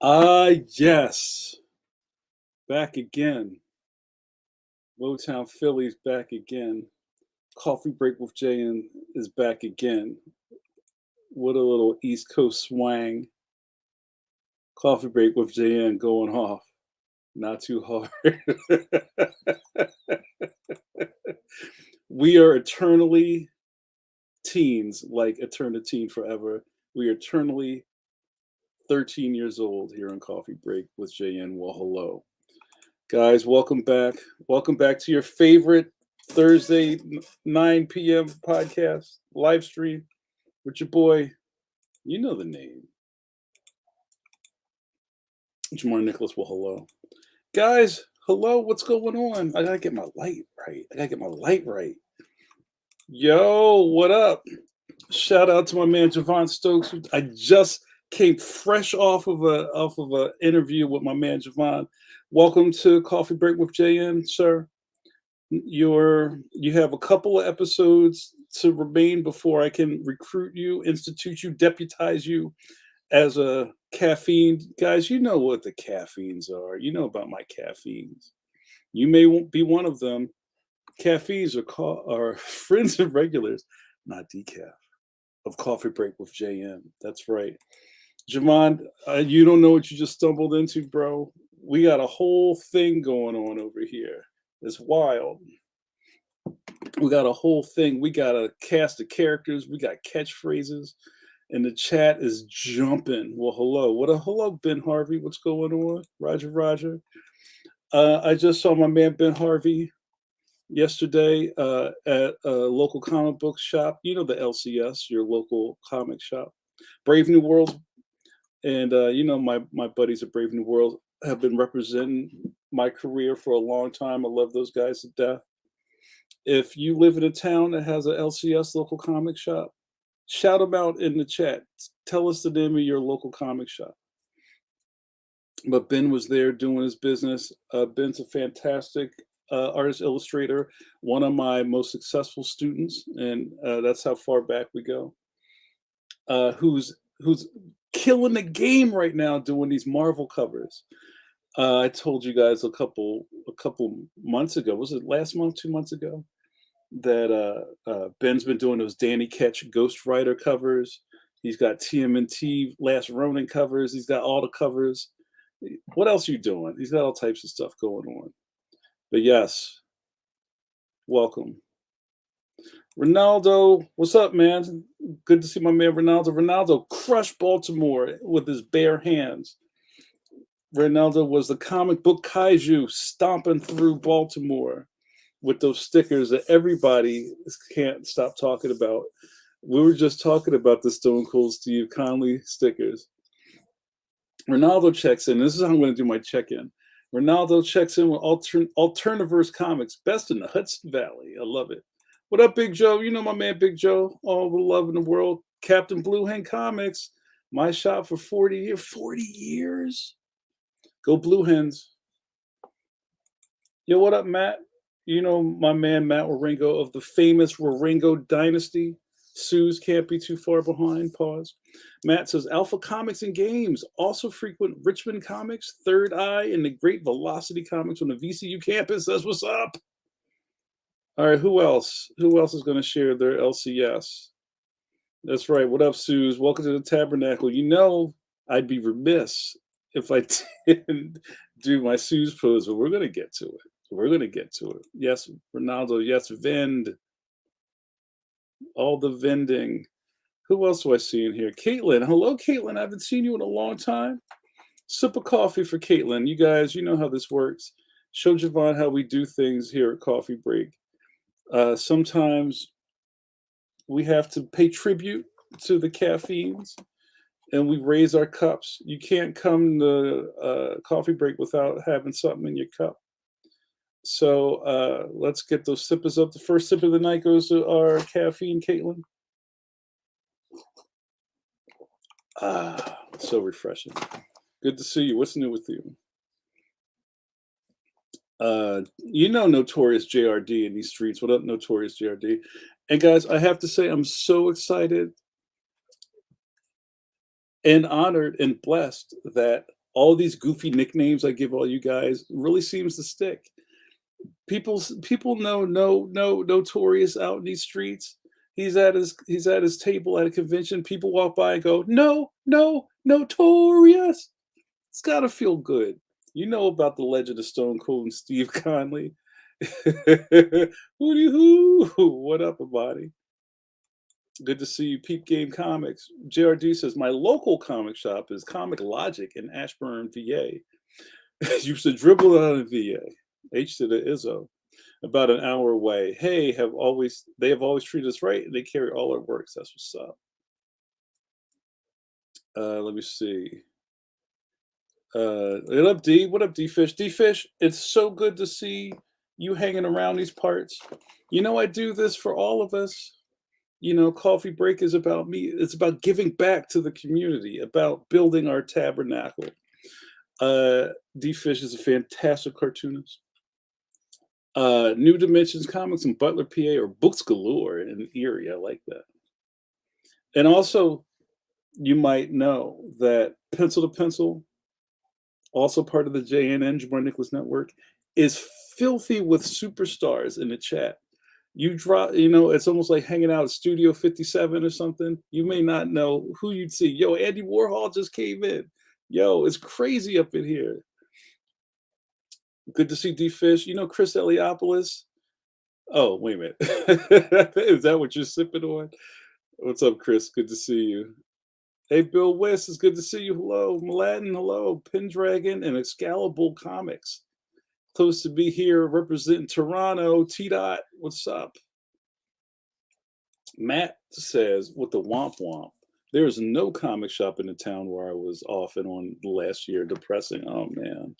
Yes, back again. Motown Philly's back again. Coffee Break with Jay is back again. What a little East Coast swang. Coffee Break with JN going off. Not too hard. We are eternally teens, like Eternity Forever. We are eternally 13 years old here on Coffee Break with JN. Well, hello. Guys, welcome back. Welcome back to your favorite Thursday 9 p.m. podcast live stream with your boy. You know the name. Jamar Nicholas. Well, hello. Guys, hello. What's going on? I gotta get my light right. Yo, what up? Shout out to my man Javon Stokes. I just came fresh off of a interview with my man Javon. Welcome to Coffee Break with JN, sir. You have a couple of episodes to remain before I can recruit you, institute you, deputize you as a caffeine. Guys, you know what the caffeines are. You know about my caffeines. You may won't be one of them. Caffeines are friends and regulars, not decaf, of Coffee Break with JM. That's right. Javon, you don't know what you just stumbled into, bro. We got a whole thing going on over here. It's wild. We got a whole thing. We got a cast of characters. We got catchphrases. And the chat is jumping. Well, hello. Hello, Ben Harvey. What's going on? Roger. I just saw my man Ben Harvey yesterday at a local comic book shop. You know the LCS, your local comic shop. Brave New World. And my buddies at Brave New World have been representing my career for a long time. I love those guys to death. If you live in a town that has an LCS local comic shop, shout them out in the chat. Tell us the name of your local comic shop. But Ben was there doing his business. Ben's a fantastic artist illustrator, one of my most successful students, and that's how far back we go. Who's killing the game right now doing these Marvel covers. I told you guys a couple months ago. Was it last month? 2 months ago? That Ben's been doing those Danny Ketch Ghost Rider covers. He's got TMNT Last Ronin covers. He's got all the covers. What else are you doing? He's got all types of stuff going on. But yes, welcome. Ronaldo, what's up, man? Good to see my man Ronaldo. Ronaldo crushed Baltimore with his bare hands. Ronaldo was the comic book kaiju stomping through Baltimore with those stickers that everybody can't stop talking about. We were just talking about the Stone Cold Steve Conley stickers. Ronaldo checks in. This is how I'm going to do my check-in. Ronaldo checks in with Alternaverse Comics, best in the Hudson Valley. I love it. What up, Big Joe? You know my man, Big Joe. All the love in the world. Captain Blue Hen Comics, my shop for 40 years. 40 years? Go Blue Hens. Yo, what up, Matt? You know my man, Matt Waringo of the famous Waringo Dynasty. Sue's can't be too far behind. Pause. Matt says Alpha Comics and Games also frequent Richmond Comics, Third Eye, and the Great Velocity Comics on the VCU campus. That's what's up. All right, who else? Who else is going to share their LCS? That's right. What up, Suze? Welcome to the Tabernacle. You know, I'd be remiss if I didn't do my Suze pose, but we're going to get to it. Yes, Ronaldo. Yes, vend. All the vending. Who else do I see in here? Caitlin. Hello, Caitlin. I haven't seen you in a long time. Sip of coffee for Caitlin. You guys, you know how this works. Show Javon how we do things here at Coffee Break. Sometimes we have to pay tribute to the caffeines and we raise our cups. You can't come to Coffee Break without having something in your cup. So let's get those sippers up. The first sip of the night goes to our caffeine, Caitlin. So refreshing. Good to see you. What's new with you? You know Notorious JRD in these streets. What up, Notorious JRD? And guys, I have to say I'm so excited and honored and blessed that All these goofy nicknames I give all you guys really seems to stick. People know no Notorious out in these streets. He's at his table at a convention. People walk by and go, no, Notorious. It's gotta feel good. You know about the legend of Stone Cold and Steve Conley. Hooty hoo! What up, everybody? Good to see you. Peep Game Comics. JRD says my local comic shop is Comic Logic in Ashburn, VA. Used to dribble out of VA. H to the Izzo. About an hour away. Hey, they have always treated us right, and they carry all our works. That's what's up. Let me see. What up, D? What up, D Fish? D Fish, it's so good to see you hanging around these parts. You know, I do this for all of us. You know, Coffee Break is about me. It's about giving back to the community, about building our tabernacle. D Fish is a fantastic cartoonist. New Dimensions Comics in Butler, PA, or books galore in Erie. I like that. And also, you might know that Pencil to Pencil, also part of the JNN Jamar Nicholas Network, is filthy with superstars in the chat. You drop, you know, it's almost like hanging out at Studio 57 or something. You may not know who you'd see. Yo, Andy Warhol just came in. Yo, it's crazy up in here. Good to see D Fish. You know Chris Eliopoulos? Oh, wait a minute. Is that what you're sipping on? What's up, Chris? Good to see you. Hey, Bill West, it's good to see you. Hello. Mladen, hello. Pendragon and Excalibur Comics. Close to be here representing Toronto. T Dot, what's up? Matt says, with the womp womp, there is no comic shop in the town where I was off and on last year. Depressing. Oh, man.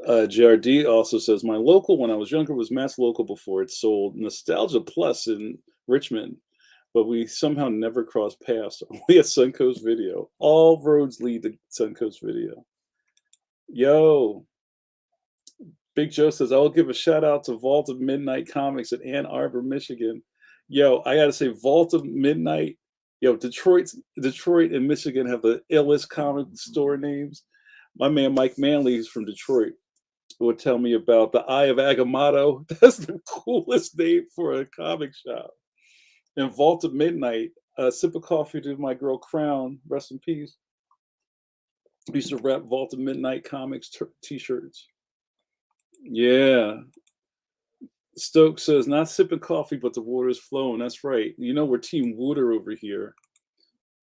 JRD also says, my local when I was younger was Mass Local before it sold Nostalgia Plus in Richmond, but we somehow never crossed paths. Only at Suncoast Video. All roads lead to Suncoast Video. Yo, Big Joe says, I'll give a shout out to Vault of Midnight Comics in Ann Arbor, Michigan. Yo, I gotta say, Vault of Midnight. Yo, Detroit and Michigan have the illest comic store names. My man Mike Manley is from Detroit. Would tell me about the Eye of Agamotto. That's the coolest name for a comic shop. And Vault of Midnight, sip of coffee to my girl Crown, rest in peace. Used to rep Vault of Midnight Comics t-shirts. Yeah. Stokes says, not sipping coffee, but the water is flowing. That's right. You know, we're Team Water over here.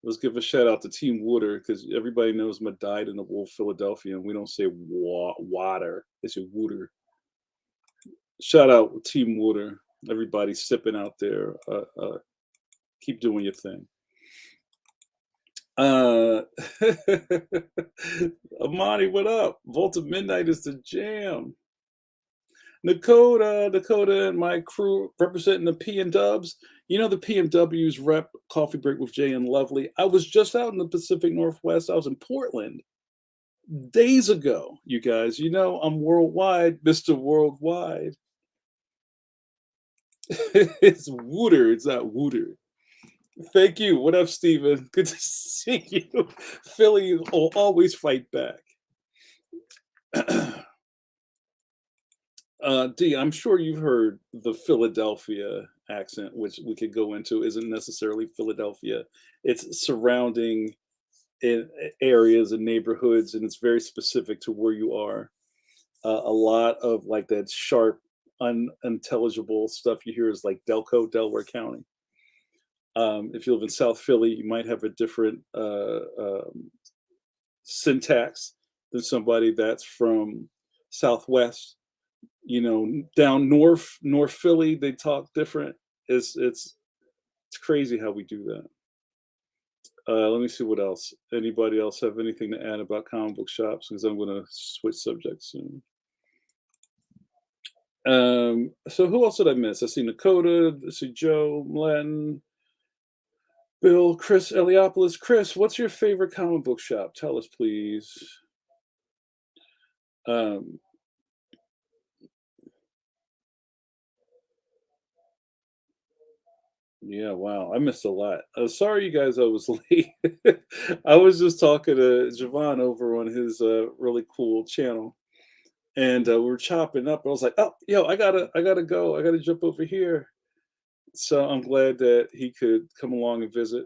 Let's give a shout out to Team Water because everybody knows my died in the Wolf, Philadelphia, and we don't say water. They say water. Shout out Team Water. Everybody sipping out there. Keep doing your thing. Amani, what up? Vault of Midnight is the jam. Dakota and my crew representing the P and Dubs. You know the PMW's rep Coffee Break with Jay and Lovely. I was just out in the Pacific Northwest. I was in Portland days ago, you guys. You know I'm worldwide, Mr. Worldwide. It's Wooter. It's not Wooter. Thank you. What up, Steven? Good to see you. Philly will always fight back. D, I'm sure you've heard the Philadelphia accent, which we could go into, isn't necessarily Philadelphia. It's surrounding areas and neighborhoods, and it's very specific to where you are. A lot of like that sharp, unintelligible stuff you hear is like Delco, Delaware County. If you live in South Philly, you might have a different syntax than somebody that's from Southwest. You know, down North Philly, they talk different. It's crazy how we do that. Let me see what else. Anybody else have anything to add about comic book shops? Because I'm going to switch subjects soon. So who else did I miss? I see Nakota. I see Joe, Latin, Bill, Chris Eliopoulos. Chris, what's your favorite comic book shop? Tell us, please. Um, Yeah, wow, I missed a lot. Sorry, you guys, I was late. I was just talking to Javon over on his really cool channel, and we were chopping up. I was like, "Oh, yo, I gotta go. I gotta jump over here." So I'm glad that he could come along and visit.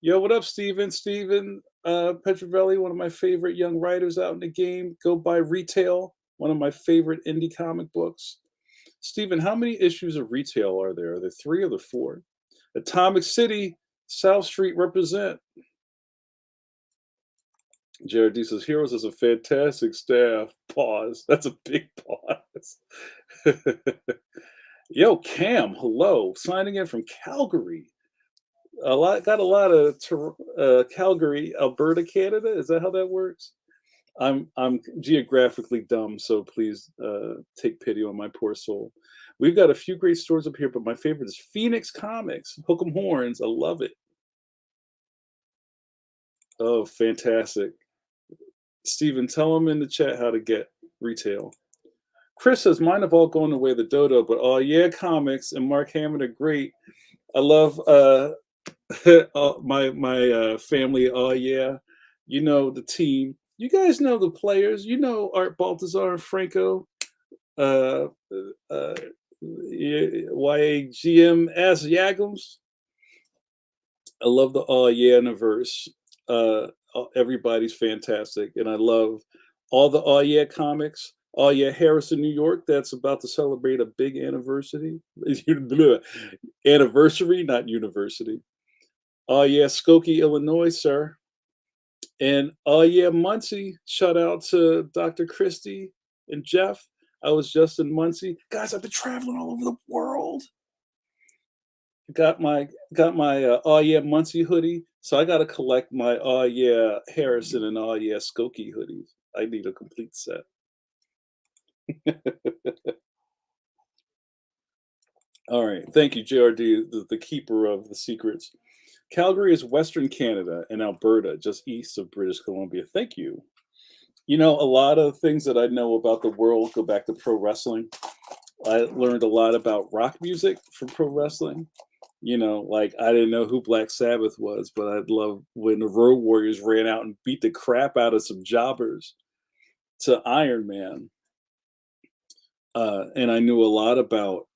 Yo, what up, Steven? Steven Petrovelli, one of my favorite young writers out in the game. Go buy Retail, one of my favorite indie comic books. Steven, how many issues of Retail are there? Are there three or the four? Atomic City, South Street represent. Jared D says, Heroes is a fantastic staff. Pause. That's a big pause. Yo, Cam, hello. Signing in from Calgary. Got a lot of Calgary, Alberta, Canada. Is that how that works? I'm geographically dumb, so please take pity on my poor soul. We've got a few great stores up here, but my favorite is Phoenix Comics. Hook 'em horns. I love it. Oh, fantastic. Steven, tell them in the chat how to get Retail. Chris says, mine have all gone away the dodo, but oh yeah, comics and Mark Hammond are great. I love my family. Oh yeah, you know the team. You guys know the players. You know Art Baltazar and Franco. Uh, uh, YAGM Yagams. I love the Oh Yeah universe. Everybody's fantastic, and I love all the Oh Yeah comics. Oh Yeah, Harrison, New York. That's about to celebrate a big anniversary. Anniversary, not university. Oh yeah, Skokie, Illinois, sir. And oh yeah, Muncie. Shout out to Dr. Christie and Jeff. I was just in Muncie. Guys, I've been traveling all over the world. Got my oh yeah Muncie hoodie. So I gotta collect my oh yeah Harrison and oh yeah Skokie hoodies. I need a complete set. All right. Thank you, JRD, the keeper of the secrets. Calgary is Western Canada and Alberta, just east of British Columbia. Thank you. You know, a lot of things that I know about the world go back to pro wrestling. I learned a lot about rock music from pro wrestling. You know, like I didn't know who Black Sabbath was, but I'd love when the Road Warriors ran out and beat the crap out of some jobbers to Iron Man. And I knew a lot about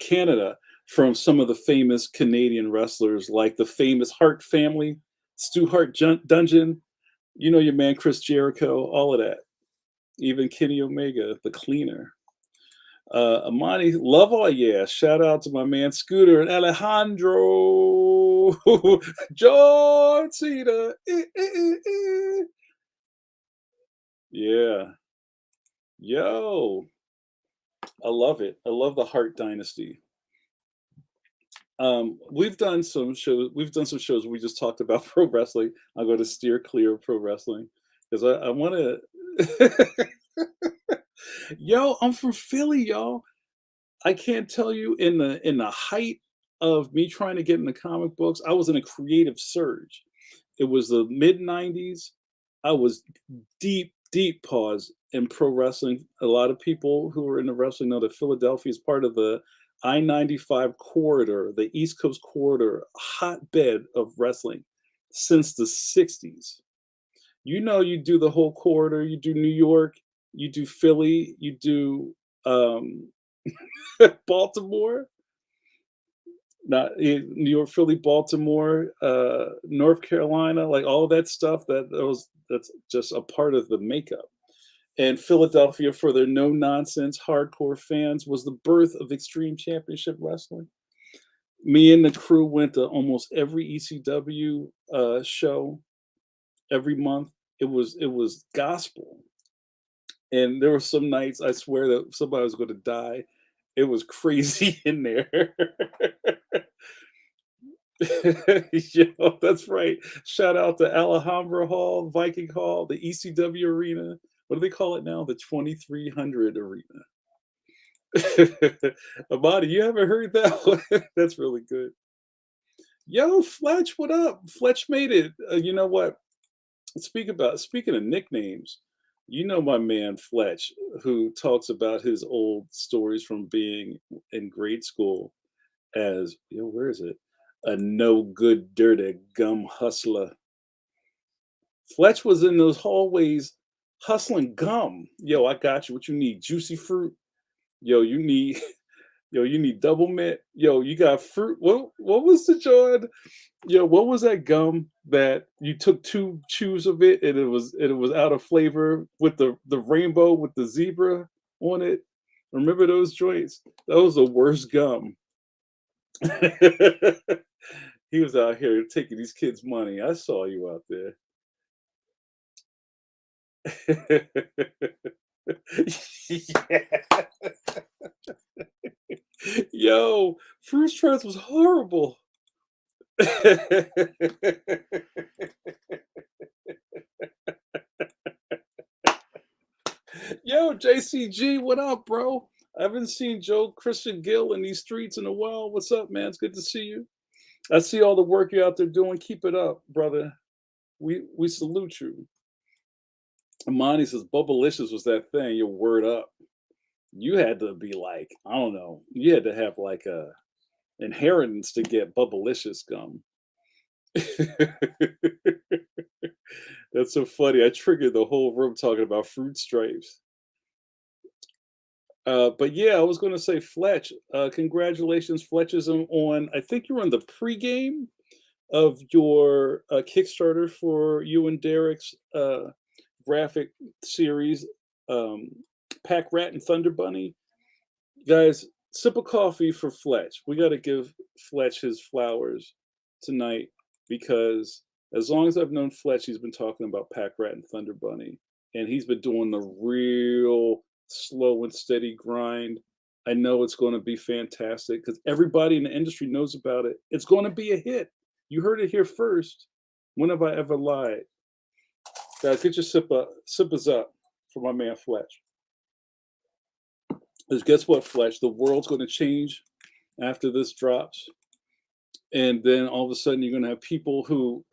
Canada from some of the famous Canadian wrestlers, like the famous Hart family, Stu Hart Dungeon. You know your man Chris Jericho, all of that. Even Kenny Omega, the cleaner. Amani, love all yeah. Shout out to my man Scooter and Alejandro. John Cena. Yeah. Yo. I love it. I love the Hart Dynasty. We've done some shows. We've done some shows where we just talked about pro wrestling. I'm going to steer clear of pro wrestling because I want to. Yo, I'm from Philly, y'all. I can't tell you in the height of me trying to get into comic books, I was in a creative surge. It was the mid '90s. I was deep, deep pause in pro wrestling. A lot of people who are into wrestling know that Philadelphia is part of the I-95 corridor, the East Coast corridor, hotbed of wrestling since the '60s. You know, you do the whole corridor. You do New York, you do Philly, you do um, Baltimore, not New York, Philly, Baltimore, North Carolina, like all of that stuff. That's just a part of the makeup. And Philadelphia, for their no nonsense hardcore fans, was the birth of Extreme Championship Wrestling. Me and the crew went to almost every ECW show every month. It was gospel, and there were some nights I swear that somebody was going to die. It was crazy in there. Yo, that's right. Shout out to Alhambra Hall, Viking Hall, the ECW arena. What do they call it now? The 2300 arena. Amadi, you haven't heard that one? That's really good. Yo, Fletch, what up? Fletch made it. You know what? Speaking of nicknames, you know my man Fletch, who talks about his old stories from being in grade school as yo, where is it? A no good dirty gum hustler. Fletch was in those hallways hustling gum. Yo, I got you. What you need? Juicy fruit. Yo, you need yo, you need double mint. Yo, you got fruit. What was the joint? Yo, what was that gum that you took 2 chews of it and it was out of flavor with the rainbow with the zebra on it? Remember those joints? That was the worst gum. He was out here taking these kids' money. I saw you out there. Yeah. Yo, Fruit Strips was horrible. Yo, JCG, what up, bro? I haven't seen Joe Christian Gill in these streets in a while. What's up, man? It's good to see you. I see all the work you're out there doing. Keep it up, brother. We salute you. Amani says Bubblicious was that thing. Your word up. You had to be like, I don't know. You had to have like a inheritance to get Bubblicious gum. That's so funny. I triggered the whole room talking about fruit stripes. But yeah, I was going to say Fletch. Congratulations, Fletch is on. I think you're on the pregame of your Kickstarter for you and Derek's graphic series, um, Pack Rat and Thunder Bunny. Guys, sip of coffee for Fletch. We got to give Fletch his flowers tonight because as long as I've known Fletch, he's been talking about Pack Rat and Thunder Bunny, and he's been doing the real slow and steady grind. I know it's going to be fantastic because everybody in the industry knows about it. It's going to be a hit. You heard it here first. When have I ever lied? Guys, get your sippers up for my man Fletch. Because guess what, Fletch? The world's going to change after this drops, and then all of a sudden you're going to have people who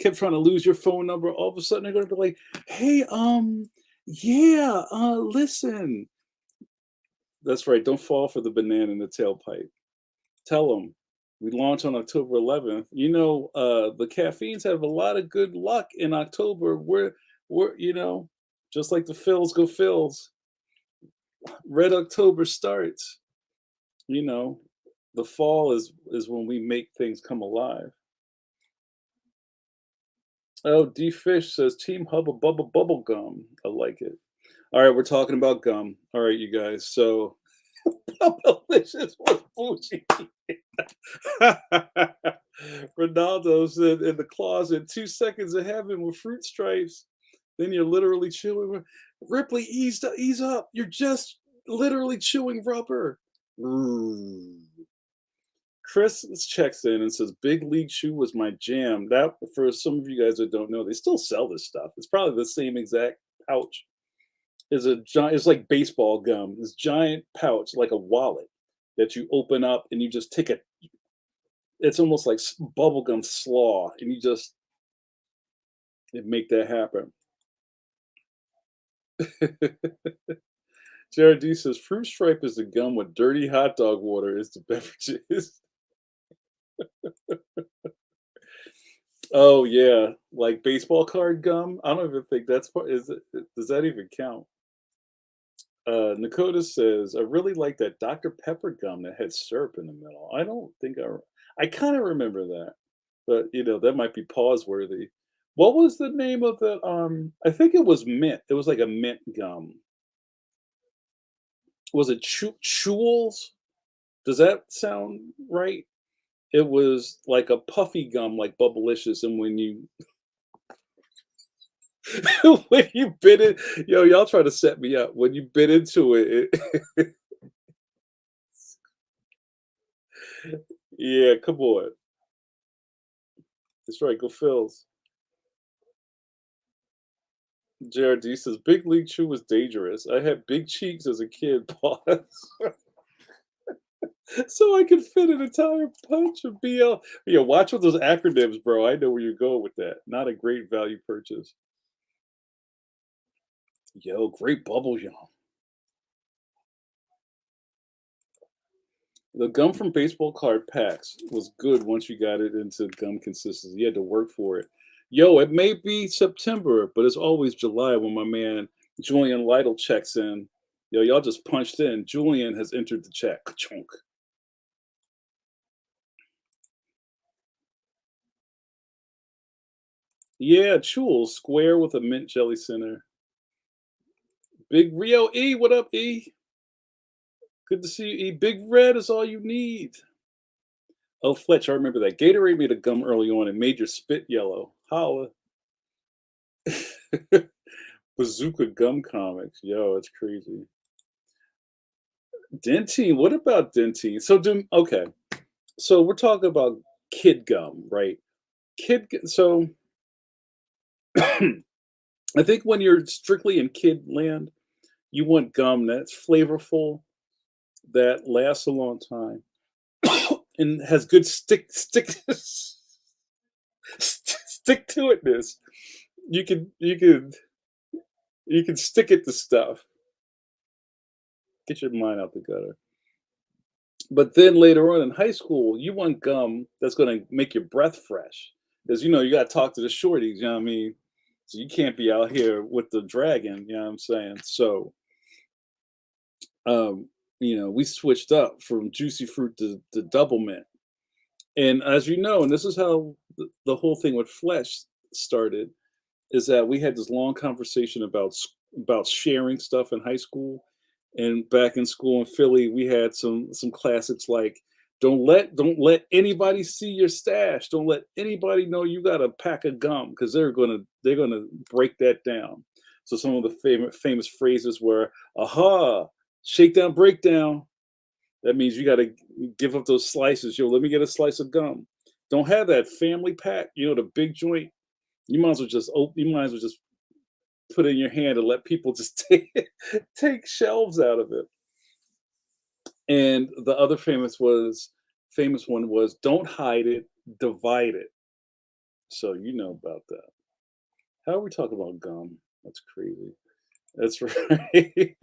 kept trying to lose your phone number. All of a sudden they're going to be like, "Hey, yeah, listen." That's right. Don't fall for the banana in the tailpipe. Tell them we launch on October 11th. You know, the caffeines have a lot of good luck in October. We're just like the fills go fills. Red October starts. You know, the fall is when we make things come alive. Oh, D Fish says Team Hubba Bubba Bubble Gum. I like it. All right, we're talking about gum. All right, you guys. So Bubblicious was bougie. Ronaldo said in the closet, 2 seconds of heaven with fruit stripes. Then you're literally chewing. Ripley, ease up. You're just literally chewing rubber. Mm. Chris checks in and says, "Big League Chew was my jam." That, for some of you guys that don't know, they still sell this stuff. It's probably the same exact pouch. Is a giant. It's like baseball gum. This giant pouch, like a wallet, that you open up and you just take it. It's almost like bubblegum slaw, and you just make that happen. Jared D says, "Fruit stripe is the gum with dirty hot dog water is the beverages." Oh yeah, like baseball card gum. I don't even think that's part. Is it? Does that even count? Nakota says, "I really like that Dr. Pepper gum that had syrup in the middle." I don't think I kind of remember that, but that might be pause worthy. What was the name of the? I think it was mint. It was like a mint gum. Was it Chewels? Does that sound right? It was like a puffy gum, like Bubblicious, and when you when you bit it, y'all try to set me up. When you bit into it, yeah, come on. That's right. Go Phils. JRD says Big League Chew was dangerous. I had big cheeks as a kid, pause. So I could fit an entire punch of BL. Yeah, watch with those acronyms, bro. I know where you're going with that. Not a great value purchase. Yo, great bubble, y'all. The gum from baseball card packs was good once you got it into gum consistency. You had to work for it. Yo, it may be September, but it's always July when my man Julian Lytle checks in. Yo, y'all just punched in. Julian has entered the chat. Ka-chunk. Yeah, Chul, square with a mint jelly center. Big Rio E, what up, E? Good to see you, E. Big Red is all you need. Oh, Fletch, I remember that. Gatorade made a gum early on and made your spit yellow. Holla. Bazooka gum comics. Yo, it's crazy. Dentine. What about Dentine? Okay. So we're talking about kid gum, right? So I think when you're strictly in kid land, you want gum that's flavorful, that lasts a long time, and has good stick to itness. You can stick it to stuff. Get your mind out the gutter. But then later on in high school, you want gum that's gonna make your breath fresh, because you gotta talk to the shorties. You know what I mean? So you can't be out here with the dragon. You know what I'm saying? So um, we switched up from juicy fruit to double mint. And as you know, and this is how the whole thing with Flesh started, is that we had this long conversation about sharing stuff in high school. And back in school in Philly, we had some classics like don't let anybody see your stash. Don't let anybody know you got a pack of gum, because they're gonna break that down. So some of the famous phrases were, aha, shakedown, breakdown. That means you got to give up those slices. Yo, let me get a slice of gum. Don't have that family pack, the big joint. You might as well just put it in your hand and let people just take shelves out of it. And the other famous one was, don't hide it, divide it. So you know about that. How are we talking about gum? That's crazy. That's right.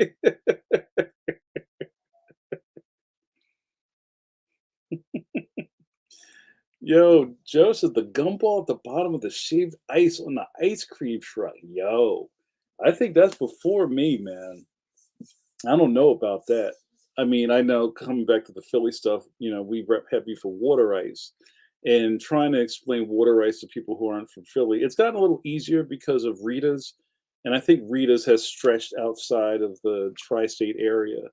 Yo, Joe said the gumball at the bottom of the shaved ice on the ice cream truck. Yo, I think that's before me, man. I don't know about that. I mean, I know, coming back to the Philly stuff, we rep heavy for water ice, and trying to explain water ice to people who aren't from Philly. It's gotten a little easier because of Rita's, and I think Rita's has stretched outside of the tri-state area.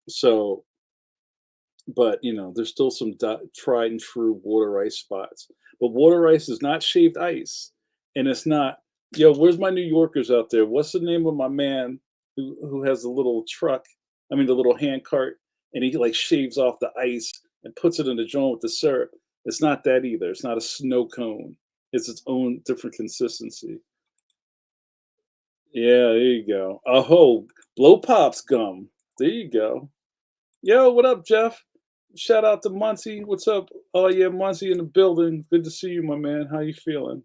So, but there's still some tried and true water ice spots. But water ice is not shaved ice, and it's not. Yo, where's my New Yorkers out there? What's the name of my man who has the little truck? I mean, the little hand cart, and he like shaves off the ice and puts it in the joint with the syrup. It's not that either. It's not a snow cone. It's its own different consistency. Yeah, there you go. Oh, blow pops gum. There you go. Yo, what up, Jeff? Shout out to Muncie. What's up? Oh yeah, Muncie in the building. Good to see you, my man. How you feeling?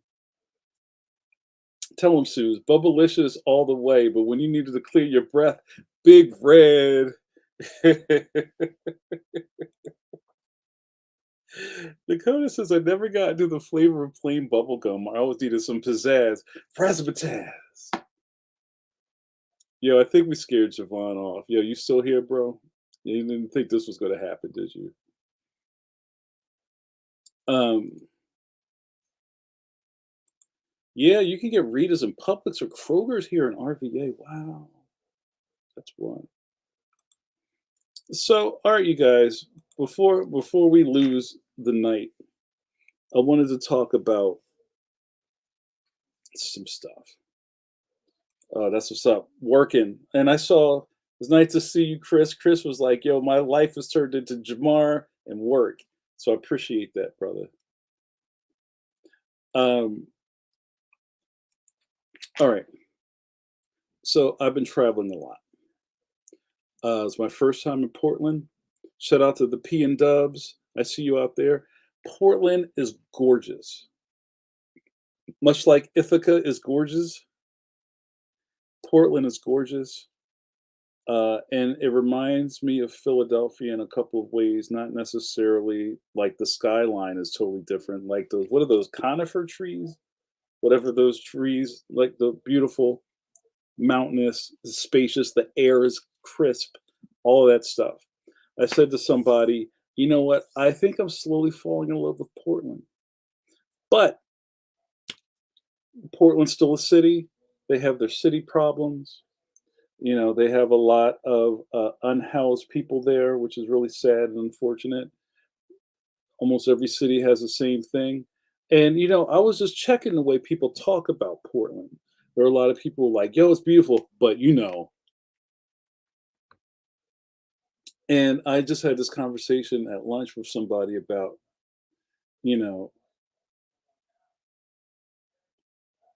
Tell him, Suze. Bubblicious all the way, but when you needed to clear your breath, Big Red. Dakota says, I never got into the flavor of plain bubblegum. I always needed some pizzazz. Razzmatazz. Yo, I think we scared Javon off. Yo, you still here, bro? You didn't think this was going to happen, did you? Um, Yeah, you can get Rita's in Publix or Kroger's here in RVA. Wow, that's one. So, all right, you guys, before we lose the night, I wanted to talk about some stuff. That's what's up. Working, and I saw. It's nice to see you, Chris. Chris was like, "Yo, my life has turned into Jamar and work." So I appreciate that, brother. Um, all right. So I've been traveling a lot. It's my first time in Portland. Shout out to the P and Dubs. I see you out there. Portland is gorgeous. Much like Ithaca is gorgeous, Portland is gorgeous. And it reminds me of Philadelphia in a couple of ways, not necessarily like the skyline is totally different. Like those, what are those conifer trees? Whatever those trees, like the beautiful, mountainous, spacious, the air is crisp, all of that stuff. I said to somebody, you know what? I think I'm slowly falling in love with Portland. But Portland's still a city. They have their city problems. They have a lot of unhoused people there, which is really sad and unfortunate. Almost every city has the same thing. And I was just checking the way people talk about Portland. There are a lot of people like, "Yo, it's beautiful," but and I just had this conversation at lunch with somebody about, you know,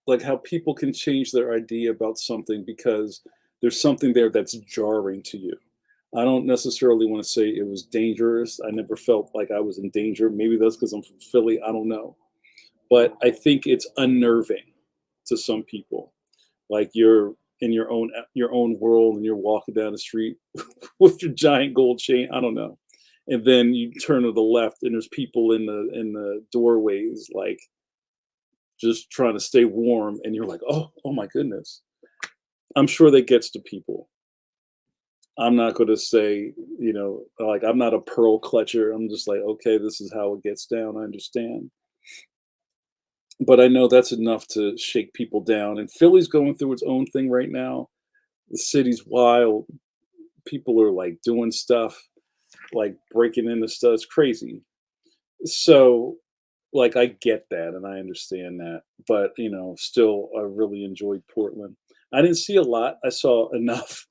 like how people can change their idea about something because there's something there that's jarring to you. I don't necessarily want to say it was dangerous. I never felt like I was in danger. Maybe that's because I'm from Philly. I don't know. But I think it's unnerving to some people. Like you're in your own world and you're walking down the street with your giant gold chain. I don't know. And then you turn to the left and there's people in the doorways like just trying to stay warm and you're like, oh my goodness. I'm sure that gets to people. I'm not going to say, like I'm not a pearl clutcher. I'm just like, okay, this is how it gets down. I understand. But I know that's enough to shake people down. And Philly's going through its own thing right now. The city's wild. People are like doing stuff, like breaking into stuff. It's crazy. So, like, I get that and I understand that. But, still, I really enjoyed Portland. I didn't see a lot. I saw enough.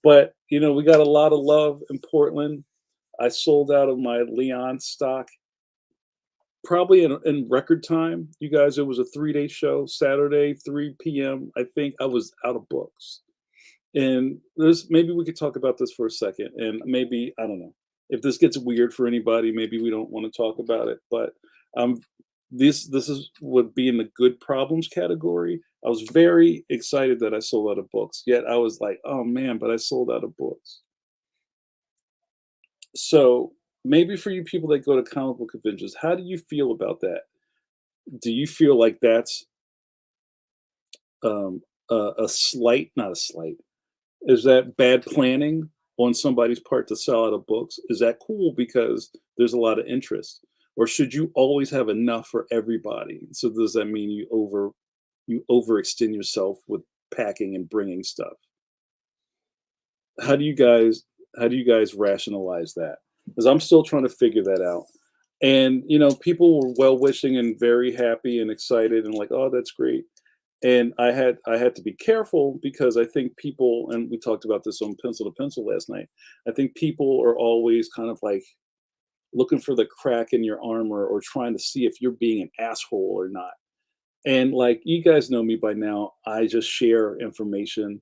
But, we got a lot of love in Portland. I sold out of my Leon stock probably in record time. You guys, it was a 3-day show, Saturday, 3 p.m. I think I was out of books. And there's maybe we could talk about this for a second. And maybe, I don't know, if this gets weird for anybody, maybe we don't want to talk about it. But um, this is would be in the good problems category. I was very excited that I sold out of books. Yet I was like, oh man, but I sold out of books. So maybe for you people that go to comic book conventions, how do you feel about that? Do you feel like that's um, a slight, not a slight? Is that bad planning on somebody's part to sell out of books? Is that cool because there's a lot of interest? Or should you always have enough for everybody? So does that mean you overextend yourself with packing and bringing stuff? How do you guys how do you guys rationalize that? Because I'm still trying to figure that out. And people were well wishing and very happy and excited and like, oh, that's great. And I had to be careful because I think people, and we talked about this on Pencil to Pencil last night. I think people are always kind of like looking for the crack in your armor or trying to see if you're being an asshole or not. And like you guys know me by now, I just share information.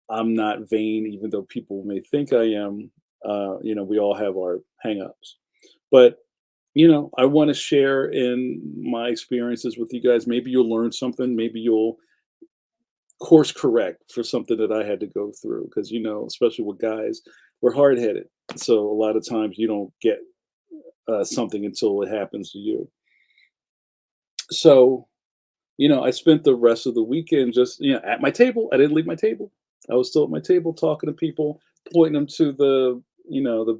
I'm not vain, even though people may think I am. We all have our hangups. But I want to share in my experiences with you guys. Maybe you'll learn something. Maybe you'll course correct for something that I had to go through. Because especially with guys, we're hard headed. So a lot of times you don't get something until it happens to you. So I spent the rest of the weekend just at my table. I didn't leave my table. I was still at my table talking to people, pointing them to the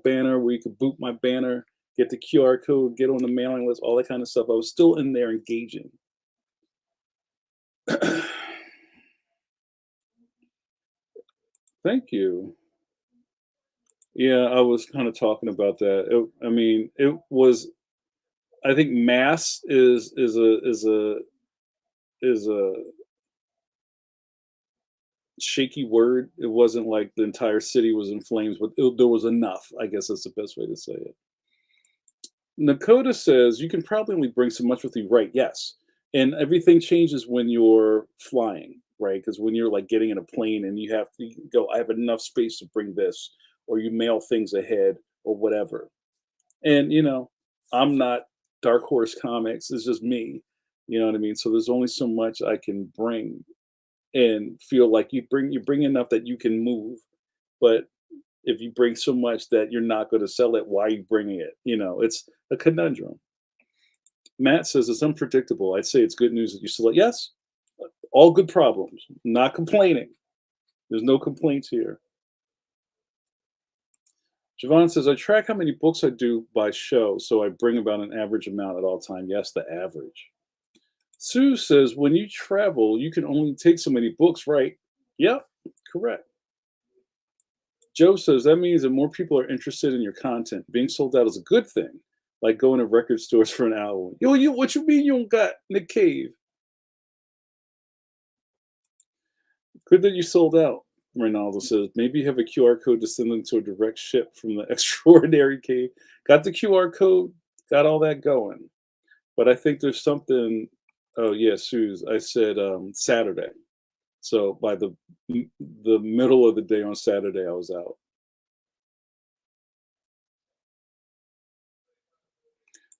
banner where you could boot my banner, get the QR code, get on the mailing list, all that kind of stuff. I was still in there engaging. Thank you. Yeah, I was kind of talking about that. I mean, it was. I think mass is a shaky word. It wasn't like the entire city was in flames, but there was enough. I guess that's the best way to say it. Nakota says you can probably only bring so much with you, right? Yes, and everything changes when you're flying, right? Because when you're like getting in a plane and you have to go, I have enough space to bring this, or you mail things ahead or whatever. And I'm not Dark Horse Comics. It's just me. You know what I mean? So there's only so much I can bring, and feel like you bring enough that you can move, but if you bring so much that you're not going to sell it, why are you bringing it? It's a conundrum. Matt says it's unpredictable. I'd say it's good news that you sell it. Yes, all good problems. Not complaining. There's no complaints here. Javon says, I track how many books I do by show, so I bring about an average amount at all time. Yes, the average. Sue says, when you travel, you can only take so many books, right? Yep, correct. Joe says, that means that more people are interested in your content. Being sold out is a good thing, like going to record stores for an album. Yo, what you mean you don't got Nick Cave? Good that you sold out, Ronaldo says. Maybe you have a QR code to send them to a direct ship from the extraordinary cave. Got the QR code, got all that going. But I think there's something. Oh yeah, Suze. I said Saturday. So by the middle of the day on Saturday, I was out.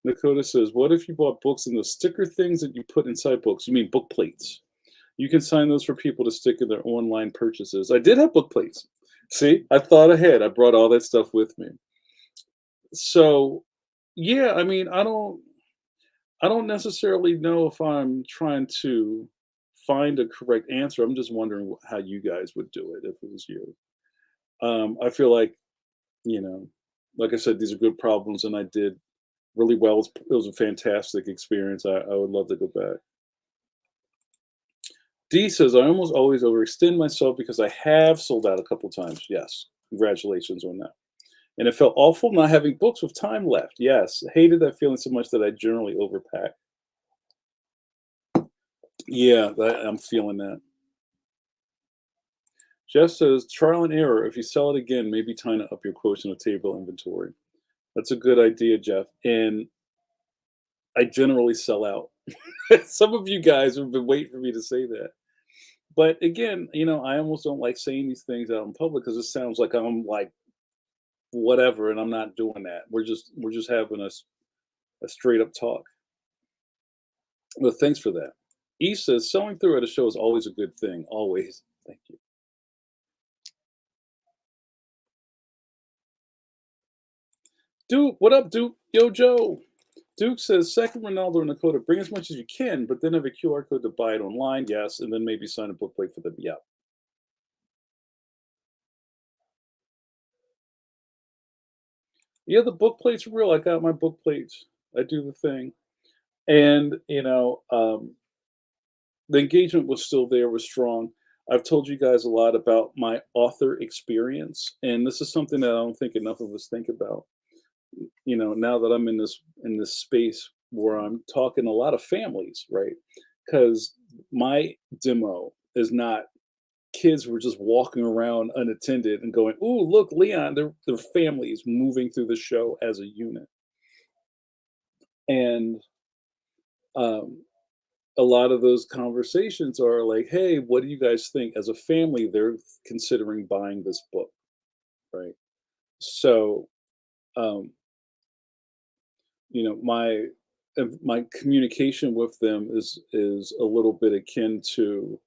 Dakota says, "What if you bought books and the sticker things that you put inside books? You mean book plates? You can sign those for people to stick in their online purchases." I did have book plates. See, I thought ahead. I brought all that stuff with me. So, yeah, I mean, I don't necessarily know if I'm trying to find a correct answer. I'm just wondering how you guys would do it if it was you. I feel like, you know, like I said, these are good problems, and I did really well. It was a fantastic experience. I would love to go back. D says, I almost always overextend myself because I have sold out a couple times. Yes, congratulations on that. And it felt awful not having books with time left. Yes, hated that feeling so much that I generally overpack. Yeah, I'm feeling that. Jeff says, trial and error. If you sell it again, maybe time to up your quotient of table inventory. That's a good idea, Jeff. And I generally sell out. Some of you guys have been waiting for me to say that. But again, I almost don't like saying these things out in public because it sounds like I'm like whatever, and I'm not doing that. We're just having a straight up talk. But thanks for that. E says selling through at a show is always a good thing. Always. Thank you. Duke, what up, Duke? Yo, Joe. Duke says, second Ronaldo and Dakota, bring as much as you can, but then have a QR code to buy it online. Yes, and then maybe sign a book plate for them. Yeah. Yeah, the book plates are real. I got my book plates. I do the thing. And, the engagement was still there, was strong. I've told you guys a lot about my author experience, and this is something that I don't think enough of us think about. Now that I'm in this space where I'm talking a lot of families, right? Because my demo is not kids were just walking around unattended and going, "Ooh, look, Leon!" Their families moving through the show as a unit, and um, a lot of those conversations are like, "Hey, what do you guys think?" As a family, they're considering buying this book, right? So, um, my communication with them is a little bit akin to,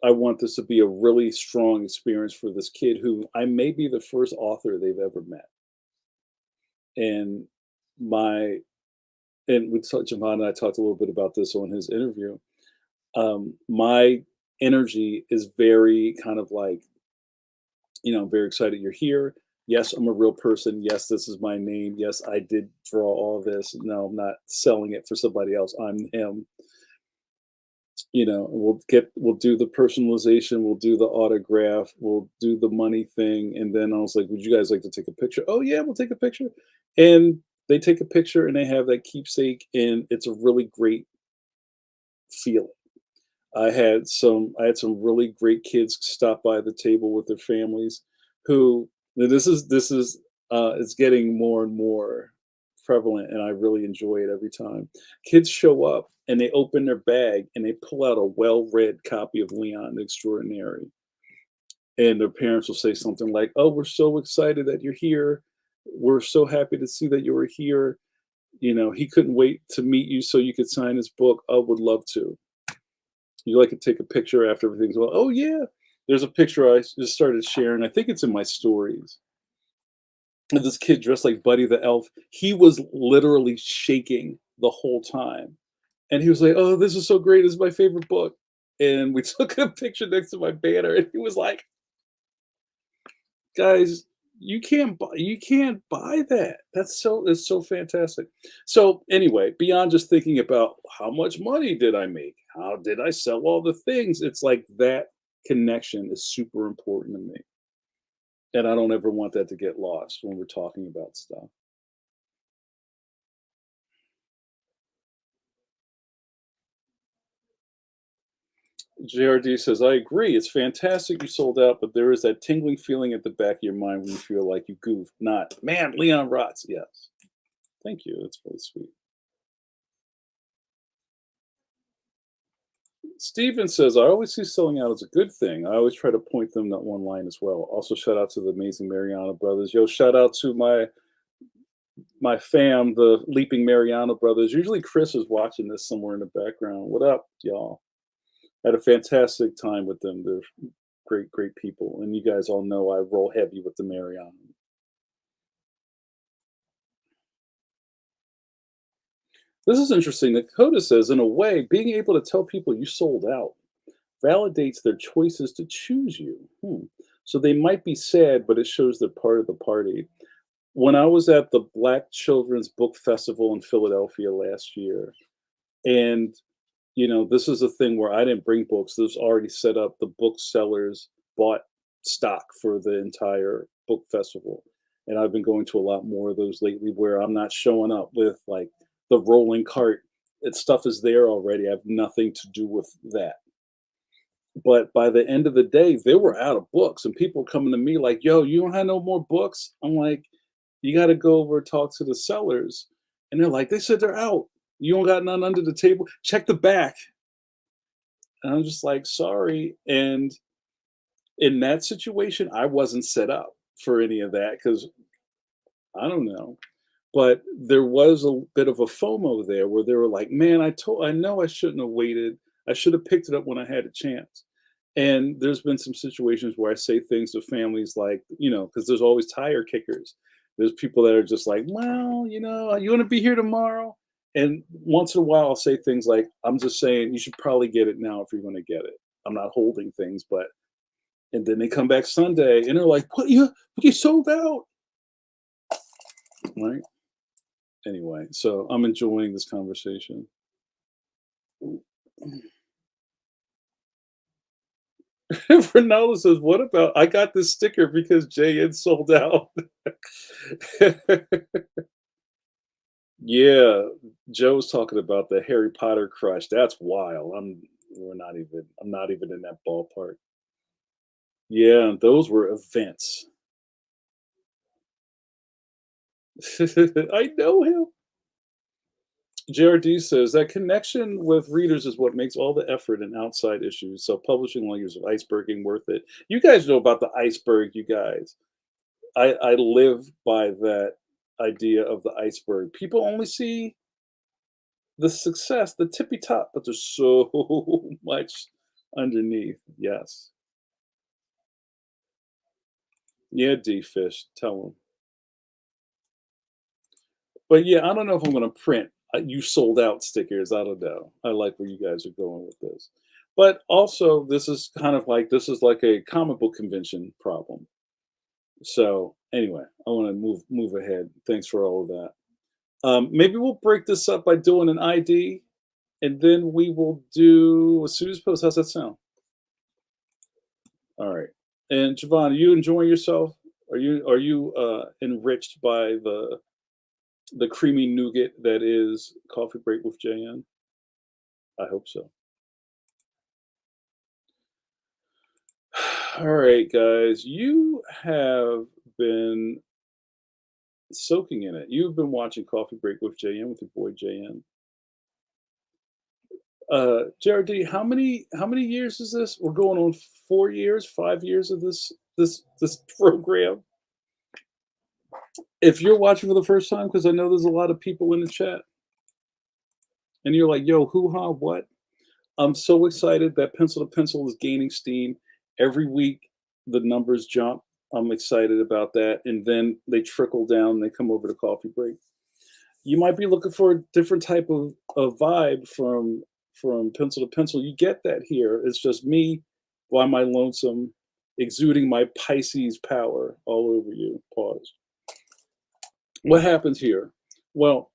I want this to be a really strong experience for this kid who I may be the first author they've ever met. And my and we talked Javon and I talked a little bit about this on his interview. My energy is very kind of like, I'm very excited you're here. Yes, I'm a real person. Yes, this is my name. Yes, I did draw all this. No, I'm not selling it for somebody else. I'm him. We'll do the personalization, we'll do the autograph, we'll do the money thing. And then I was like, would you guys like to take a picture? Oh yeah, we'll take a picture. And they take a picture and they have that keepsake, and it's a really great feeling. I had some really great kids stop by the table with their families who, now this is it's getting more and more prevalent, and I really enjoy it every time. Kids show up and they open their bag and they pull out a well-read copy of Leon the Extraordinary. And their parents will say something like, "Oh, we're so excited that you're here. We're so happy to see that you were here. He couldn't wait to meet you so you could sign his book. I would love to." You like to take a picture after everything's well. Oh yeah, there's a picture I just started sharing. I think it's in my stories. And this kid dressed like Buddy the Elf. He was literally shaking the whole time, and he was like, "Oh, this is so great. This is my favorite book." And we took a picture next to my banner, and he was like, "Guys, you can't buy that. It's so fantastic." So anyway, beyond just thinking about how much money did I make? How did I sell all the things? It's like that connection is super important to me. And I don't ever want that to get lost when we're talking about stuff. JRD says, I agree. It's fantastic you sold out, but there is that tingling feeling at the back of your mind when you feel like you goofed. Not, man, Leon rots. Yes. Thank you. That's really sweet. Steven says, I always see selling out as a good thing. I always try to point them that one line as well. Also, shout out to the amazing Mariana brothers. Yo, shout out to my fam, the Leaping Mariana brothers. Usually Chris is watching this somewhere in the background. What up, y'all? Had a fantastic time with them. They're great, great people. And you guys all know I roll heavy with the Mariana. This is interesting. Dakota says, in a way, being able to tell people you sold out validates their choices to choose you. So they might be sad, but it shows they're part of the party. When I was at the Black Children's Book Festival in Philadelphia last year, and this is a thing where I didn't bring books. This was already set up. The booksellers bought stock for the entire book festival. And I've been going to a lot more of those lately where I'm not showing up with like the rolling cart. It stuff is there already. I have nothing to do with that. But by the end of the day, they were out of books, and people coming to me like, "Yo, you don't have no more books?" I'm like, "You got to go over and talk to the sellers," and they're like, "They said they're out. You don't got none under the table. Check the back." And I'm just like, "Sorry." And in that situation, I wasn't set up for any of that because I don't know. But there was a bit of a FOMO there where they were like, "Man, I know I shouldn't have waited. I should have picked it up when I had a chance." And there's been some situations where I say things to families like, because there's always tire kickers. There's people that are just like, "Well, you want to be here tomorrow?" And once in a while, I'll say things like, "I'm just saying you should probably get it now if you're going to get it. I'm not holding things, but." And then they come back Sunday and they're like, "What? You sold out?" Right? Anyway, so I'm enjoying this conversation. Ronaldo says, "What about I got this sticker because JN sold out." Yeah, Joe's talking about the Harry Potter crush. That's wild. I'm not even in that ballpark. Yeah, those were events. I know him. JRD says that connection with readers is what makes all the effort and outside issues. So publishing layers of iceberging worth it. You guys know about the iceberg, you guys. I live by that idea of the iceberg. People only see the success, the tippy top, but there's so much underneath. Yes. Yeah, D Fish, tell them. But yeah, I don't know if I'm going to print you sold out stickers. I don't know. I like where you guys are going with this. But also, this is like a comic book convention problem. So anyway, I want to move ahead. Thanks for all of that. Maybe we'll break this up by doing an ID, and then we will do a series post. How's that sound? All right. And Javon, are you enjoying yourself? Are you enriched by the creamy nougat that is Coffee Break with JN? I hope so. All right, guys, you have been soaking in it. You've been watching Coffee Break with JN with your boy JN. JRD, how many years is this? We're going on 4 years, 5 years of this program. If you're watching for the first time, because I know there's a lot of people in the chat, and you're like, "Yo, hoo ha, what?" I'm so excited that Pencil to Pencil is gaining steam. Every week, the numbers jump. I'm excited about that, and then they trickle down, they come over to Coffee Break. You might be looking for a different type of vibe from Pencil to Pencil. You get that here. It's just me by my lonesome, exuding my Pisces power all over you. Pause. What happens here? Well,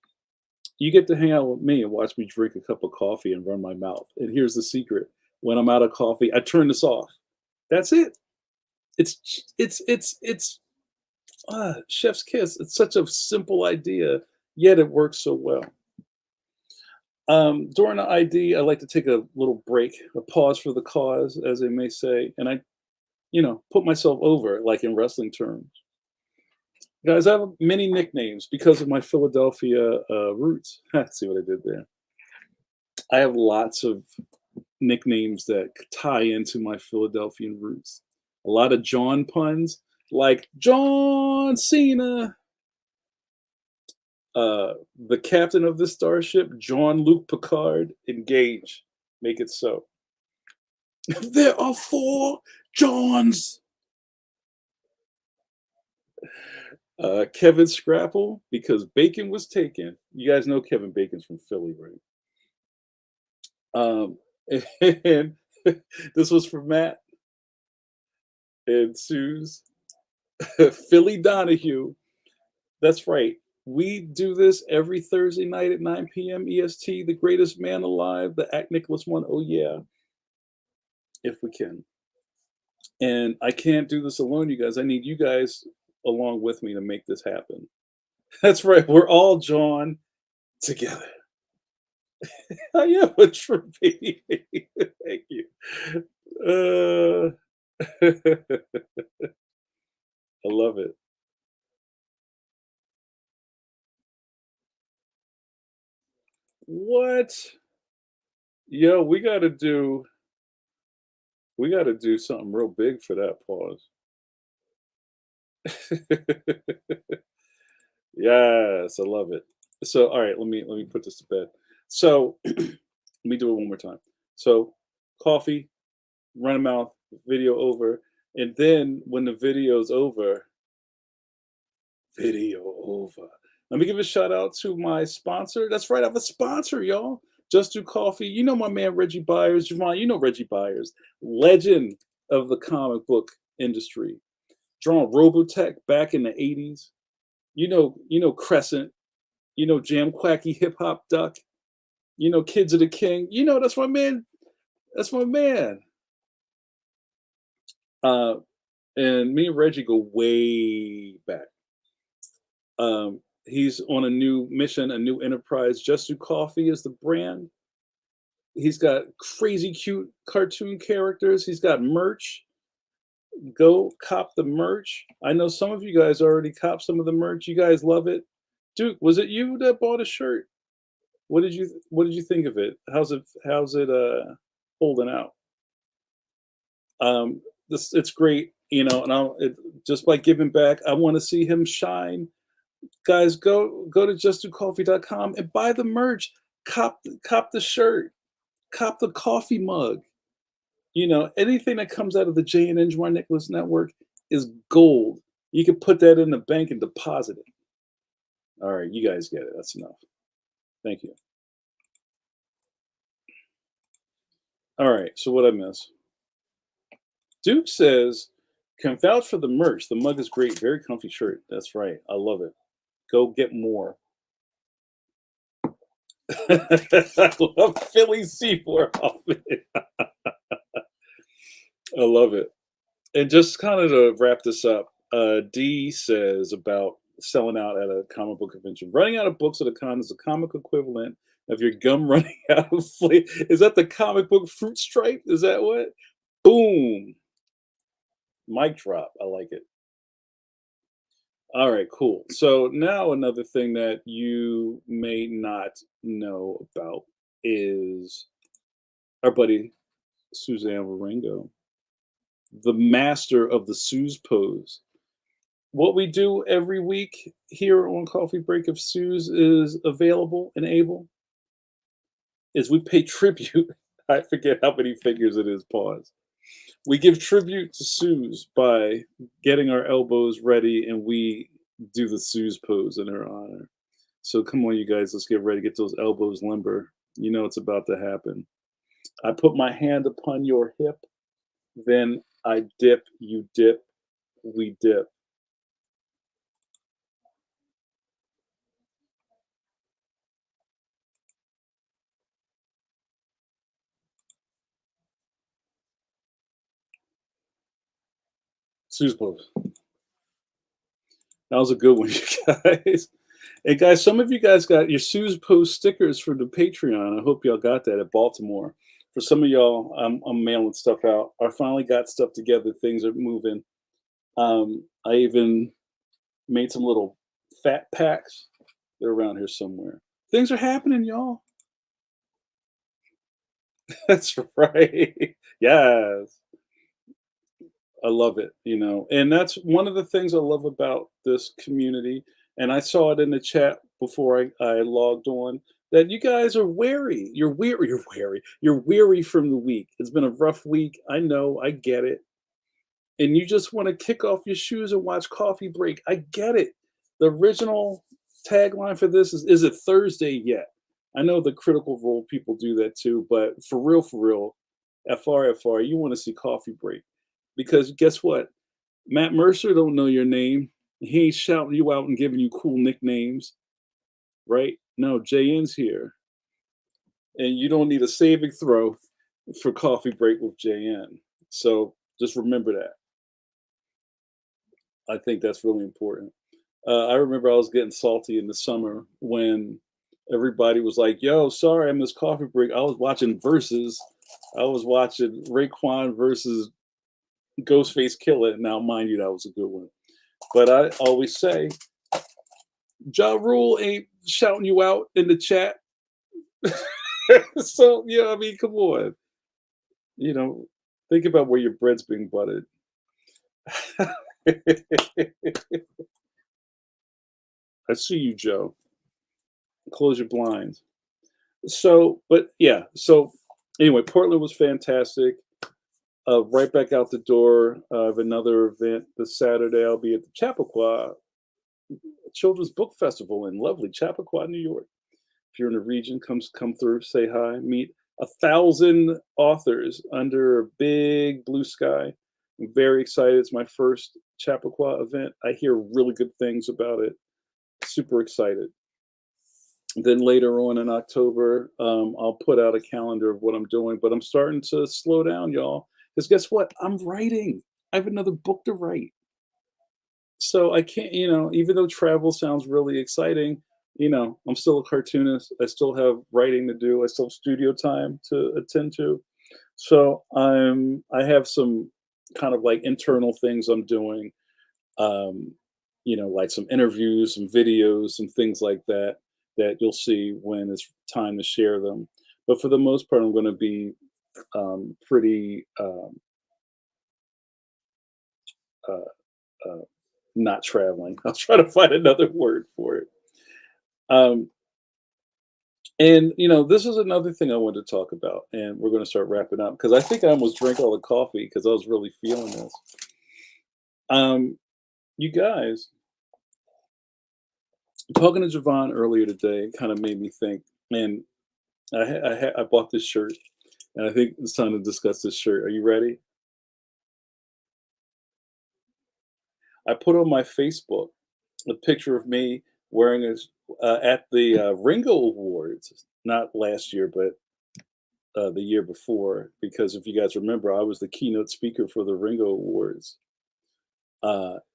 you get to hang out with me and watch me drink a cup of coffee and run my mouth. And here's the secret: when I'm out of coffee, I turn this off. That's it. It's chef's kiss. It's such a simple idea, yet it works so well. During the ID, I like to take a little break, a pause for the cause, as they may say, and I, put myself over, like in wrestling terms. Guys, I have many nicknames because of my Philadelphia roots. See what I did there? I have lots of nicknames that tie into my Philadelphian roots. A lot of John puns, like John Cena, the captain of the starship, Jean-Luc Picard. Engage, make it so. There are four Johns. Kevin Scrapple, because bacon was taken. You guys know Kevin Bacon's from Philly, right? Um, and this was for Matt and Sue's. Philly Donahue. That's right. We do this every Thursday night at 9 p.m. EST. The greatest man alive, the Act Nicholas one. Oh, yeah, if we can. And I can't do this alone, you guys. I need you guys along with me to make this happen. That's right. We're all John together. I am a true baby. Thank you. Uh, I love it. What? Yo, we gotta do something real big for that pause. Yes, I love it. So, all right, let me put this to bed. So, let me do it one more time. So, coffee, run a mouth, video over, and then when the video's over, video over. Let me give a shout out to my sponsor. That's right, I have a sponsor, y'all. Just Do Coffee. You know my man Reggie Byers. Javon, you know Reggie Byers, legend of the comic book industry. Drawing Robotech back in the 80s. You know Crescent. You know Jam Quacky Hip Hop Duck. You know Kids of the King. You know that's my man. That's my man. Uh, and me and Reggie go way back. He's on a new mission, a new enterprise. Just Do Coffee is the brand. He's got crazy cute cartoon characters. He's got merch. Go cop the merch. I know some of you guys already cop some of the merch. You guys love it. Duke, was it you that bought a shirt? What did you think of it? How's it holding out? This it's great, and just by giving back, I want to see him shine. Guys, go to justdocoffee.com and buy the merch. Cop the shirt, cop the coffee mug. Anything that comes out of the J and N Nicholas Network is gold. You can put that in the bank and deposit it. All right, you guys get it. That's enough. Thank you. All right, so what I miss? Duke says, can vouch for the merch. The mug is great. Very comfy shirt. That's right. I love it. Go get more. I love Philly Seymour Hoffman. I love it. And just kind of to wrap this up, D says about selling out at a comic book convention. Running out of books at a con is the comic equivalent of your gum running out of flavor. Is that the comic book fruit stripe? Is that what? Boom. Mic drop. I like it. All right, cool. So now another thing that you may not know about is our buddy Suzanne Waringo, the master of the Suze pose. What we do every week here on Coffee Break, if Suze is available and able, is we pay tribute. I forget how many fingers it is. Pause. We give tribute to Suze by getting our elbows ready, and we do the Suze pose in her honor. So come on, you guys, let's get ready. Get those elbows limber. You know it's about to happen. I put my hand upon your hip, then I dip, you dip, we dip. Suze pose. That was a good one, you guys. And guys, some of you guys got your Suze Post stickers for the Patreon. I hope y'all got that at Baltimore. For some of y'all, I'm mailing stuff out. I finally got stuff together. Things are moving. I even made some little fat packs. They're around here somewhere. Things are happening, y'all. That's right. Yes. I love it, and that's one of the things I love about this community. And I saw it in the chat before I logged on that you guys are wary. You're weary. You're wary. You're weary from the week. It's been a rough week. I know. I get it. And you just want to kick off your shoes and watch Coffee Break. I get it. The original tagline for this is it Thursday yet? I know the Critical Role people do that too, but for real, FR, you want to see Coffee Break. Because guess what? Matt Mercer don't know your name. He ain't shouting you out and giving you cool nicknames, right? No, JN's here. And you don't need a saving throw for Coffee Break with JN. So just remember that. I think that's really important. I remember I was getting salty in the summer when everybody was like, "Yo, sorry, I missed Coffee Break. I was watching Versus. I was watching Raekwon versus Ghostface Killer." Now, mind you, that was a good one. But I always say, Ja Rule ain't shouting you out in the chat. So, yeah, I mean, come on. You know, think about where your bread's being buttered. I see you, Joe. Close your blinds. So, but yeah, so anyway, Portland was fantastic. Right back out the door of another event this Saturday. I'll be at the Chappaqua Children's Book Festival in lovely Chappaqua, New York. If you're in the region, come through, say hi, meet 1,000 authors under a big blue sky. I'm very excited. It's my first Chappaqua event. I hear really good things about it. Super excited. Then later on in October, I'll put out a calendar of what I'm doing, but I'm starting to slow down, y'all. Because guess what? I'm writing. I have another book to write. So I can't, even though travel sounds really exciting, I'm still a cartoonist. I still have writing to do. I still have studio time to attend to. So I have some kind of like internal things I'm doing, um, like some interviews, some videos, some things like that that you'll see when it's time to share them. But for the most part, I'm going to be pretty uh, uh, not traveling. I'll try to find another word for it. Um, and this is another thing I wanted to talk about, and we're going to start wrapping up because I think I almost drank all the coffee because I was really feeling this. You guys, talking to Javon earlier today kind of made me think, man, I bought this shirt, and I think it's time to discuss this shirt. Are you ready? I put on my Facebook a picture of me wearing this at the Ringo Awards, not last year, but the year before. Because if you guys remember, I was the keynote speaker for the Ringo Awards.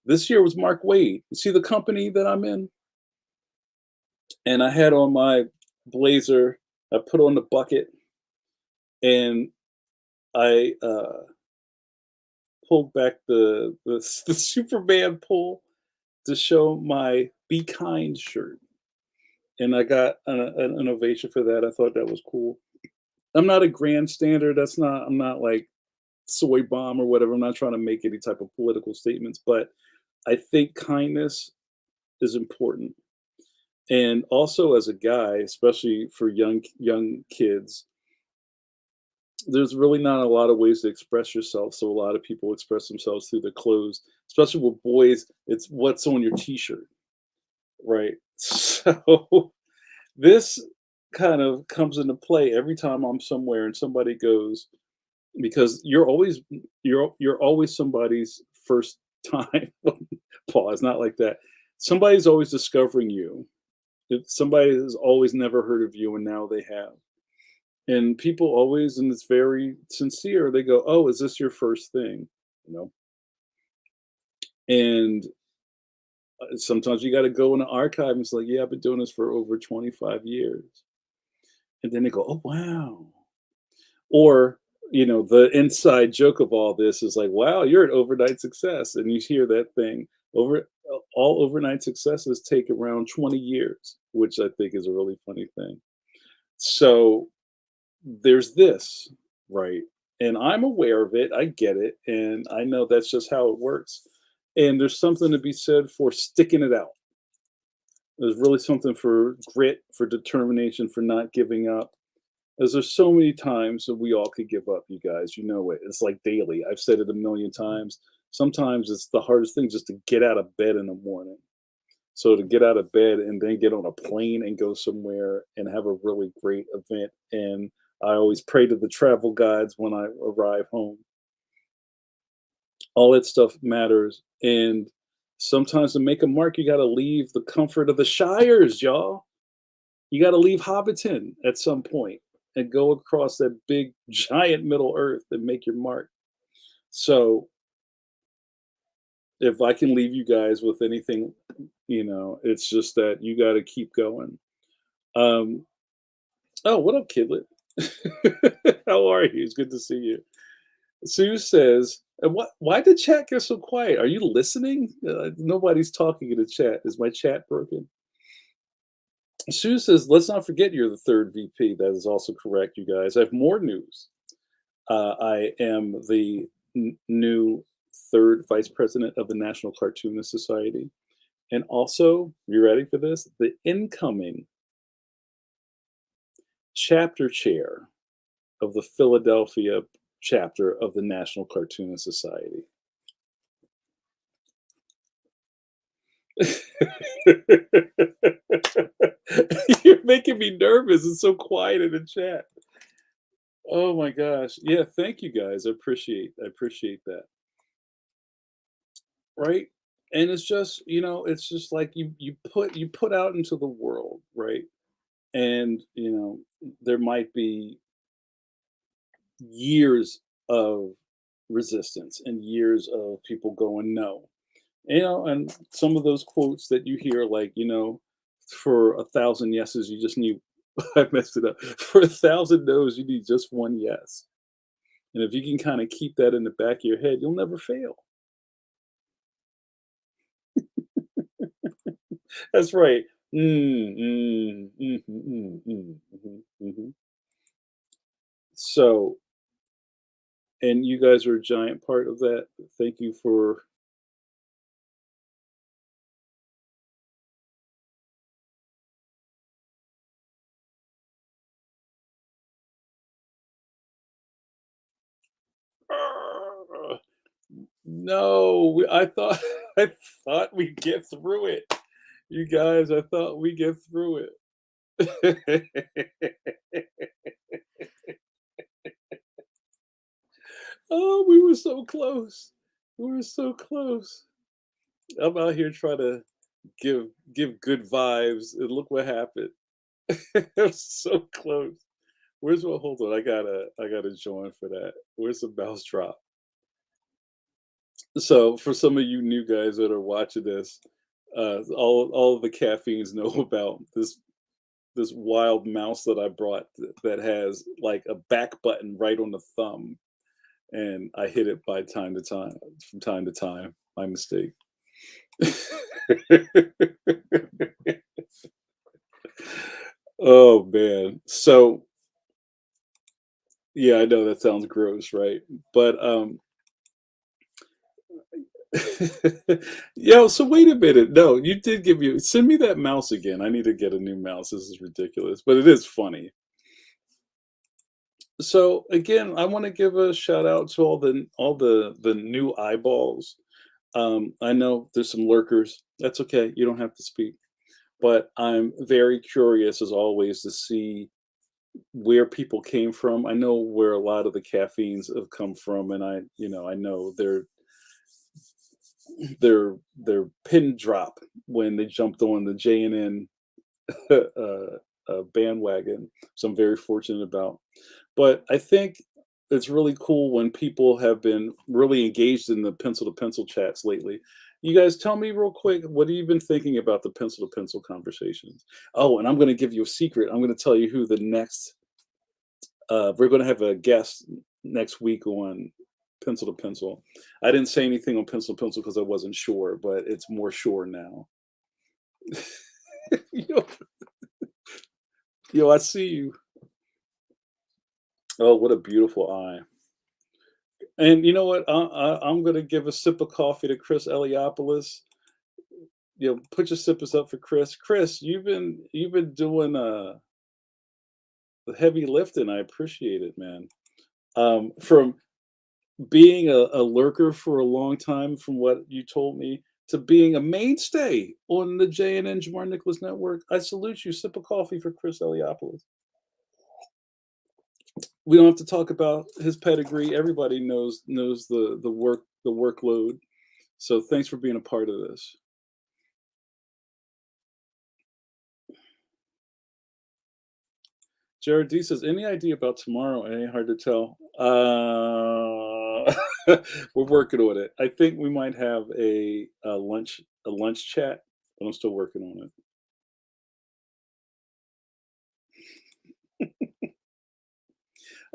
This year was Mark Wade. You see the company that I'm in? And I had on my blazer. I put on the bucket, and I pulled back the Superman pull to show my "Be Kind" shirt, and I got an ovation for that. I thought that was cool. I'm not a grandstander. I'm not like soy bomb or whatever. I'm not trying to make any type of political statements, but I think kindness is important. And also as a guy, especially for young kids, there's really not a lot of ways to express yourself. So a lot of people express themselves through their clothes, especially with boys. It's what's on your t-shirt, right? So this kind of comes into play every time I'm somewhere and somebody goes, because you're always somebody's first time. Paul, it's not like that. Somebody's always discovering you. Somebody has always never heard of you, and now they have. And people always, and it's very sincere, they go, "Oh, is this your first thing?" You know? And sometimes you got to go in the archive and it's like, "Yeah, I've been doing this for over 25 years." And then they go, "Oh, wow." Or, the inside joke of all this is like, "Wow, you're an overnight success." And you hear that thing all overnight successes take around 20 years, which I think is a really funny thing. So there's this, right? And I'm aware of it. I get it. And I know that's just how it works. And there's something to be said for sticking it out. There's really something for grit, for determination, for not giving up. As there's so many times that we all could give up, you guys. You know it. It's like daily. I've said it a million times. Sometimes it's the hardest thing just to get out of bed in the morning. So to get out of bed and then get on a plane and go somewhere and have a really great event. And I always pray to the travel guides when I arrive home. All that stuff matters. And sometimes to make a mark, you got to leave the comfort of the shires, y'all. You got to leave Hobbiton at some point and go across that big giant Middle Earth and make your mark. So if I can leave you guys with anything, it's just that you got to keep going. Um, oh, what up, Kidlet? How are you? It's good to see you. Sue says, Why did chat get so quiet? Are you listening? Nobody's talking in the chat. Is my chat broken?" Sue says, "Let's not forget you're the third VP." That is also correct, you guys. I have more news. I am the new third vice president of the National Cartoonist Society. And also, you ready for this? The incoming chapter chair of the Philadelphia chapter of the National Cartoonist Society. You're making me nervous. It's so quiet in the chat. Oh my gosh. Yeah, thank you guys. I appreciate that. Right? And it's just, it's just like you put out into the world, right? And, there might be years of resistance and years of people going no. And some of those quotes that you hear, like, for a thousand yeses, you just need, I messed it up. For a thousand no's, you need just one yes. And if you can kind of keep that in the back of your head, you'll never fail. That's right. So, and you guys are a giant part of that. Thank you for. No, I thought I thought we'd get through it. You guys, I thought we'd get through it. Oh, we were so close. We were so close. I'm out here trying to give good vibes, and look what happened. It was so close. Where's my hold on? I gotta join for that. Where's the mouse drop? So for some of you new guys that are watching this, all of the caffeines know about this wild mouse that I brought that has like a back button right on the thumb, and I hit it from time to time. My mistake. Oh man. So yeah, I know that sounds gross, right? But yo, so wait a minute. No, you did send me that mouse again. I need to get a new mouse. This is ridiculous, but it is funny. So again, I want to give a shout out to all the new eyeballs. I know there's some lurkers. That's okay. You don't have to speak. But I'm very curious as always to see where people came from. I know where a lot of the caffeines have come from, and I know their pin drop when they jumped on the JNN bandwagon. So I'm very fortunate about. But I think it's really cool when people have been really engaged in the pencil to pencil chats lately. You guys tell me real quick, what have you been thinking about the pencil to pencil conversations? Oh, and I'm going to give you a secret. I'm going to tell you who the next we're going to have a guest next week on pencil to pencil. I didn't say anything on pencil to pencil because I wasn't sure, but it's more sure now. yo, yo, I see you. Oh, what a beautiful eye. And you know what? I'm going to give a sip of coffee to Chris Eliopoulos. Put your sippers up for Chris. Chris, you've been doing the heavy lifting. I appreciate it, man. From being a lurker for a long time, from what you told me, to being a mainstay on the JNN Jamar Nicholas Network. I salute you. Sip of coffee for Chris Eliopoulos. We don't have to talk about his pedigree. Everybody knows the workload. So thanks for being a part of this. Jared D says, any idea about tomorrow? It ain't hard to tell. We're working on it. I think we might have a lunch chat, but I'm still working on it.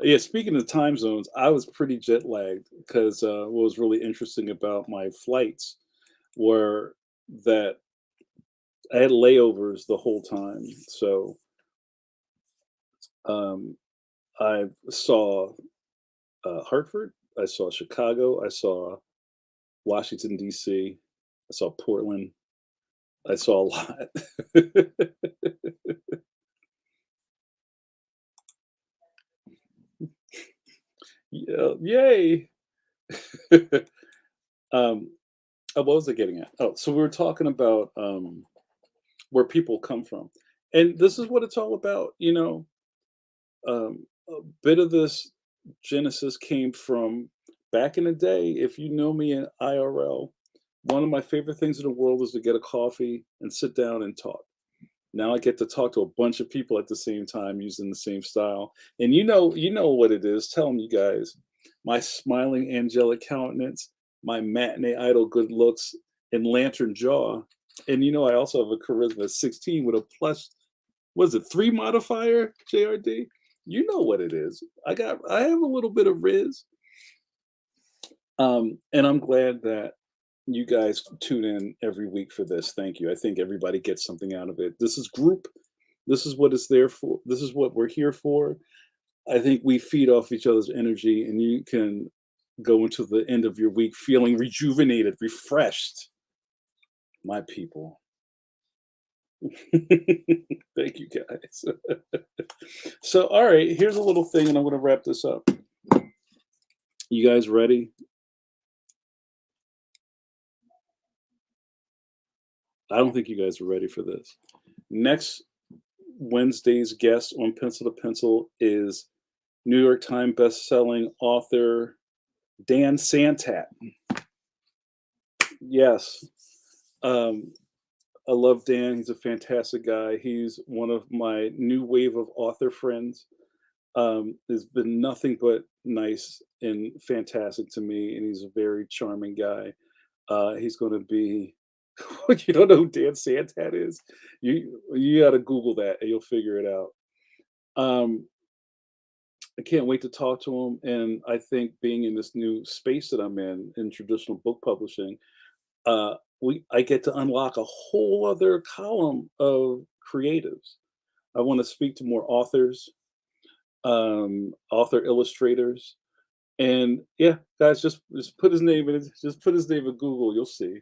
Yeah, speaking of time zones, I was pretty jet lagged because what was really interesting about my flights were that I had layovers the whole time. So um, I saw Hartford, I saw Chicago, I saw Washington D.C., I saw Portland, I saw a lot. Yeah, yay! um, what was I getting at? Oh, so we were talking about where people come from, and this is what it's all about. A bit of this genesis came from back in the day. If you know me in IRL, one of my favorite things in the world is to get a coffee and sit down and talk. Now I get to talk to a bunch of people at the same time using the same style. And you know what it is. Tell them, you guys, my smiling angelic countenance, my matinee idol good looks, and lantern jaw. And I also have a charisma 16 with a plus, was it 3 modifier, JRD? You know what it is. I have a little bit of Riz. And I'm glad that you guys tune in every week for this. Thank you. I think everybody gets something out of it. This is group. This is what it's there for. This is what we're here for. I think we feed off each other's energy, and you can go into the end of your week feeling rejuvenated, refreshed. My people. Thank you guys. So, all right, here's a little thing, and I'm going to wrap this up. You guys ready? I don't think you guys are ready for this. Next Wednesday's guest on Pencil to Pencil is New York Times best-selling author Dan Santat. Yes. Um, I love Dan. He's a fantastic guy. He's one of my new wave of author friends. Has been nothing but nice and fantastic to me, and he's a very charming guy. He's going to be. You don't know who Dan Santat is? You got to Google that, and you'll figure it out. Um, I can't wait to talk to him, and I think being in this new space that I'm in traditional book publishing, we I get to unlock a whole other column of creatives. I want to speak to more authors, author illustrators, and yeah, guys, just put his name in. Just put his name in Google. You'll see.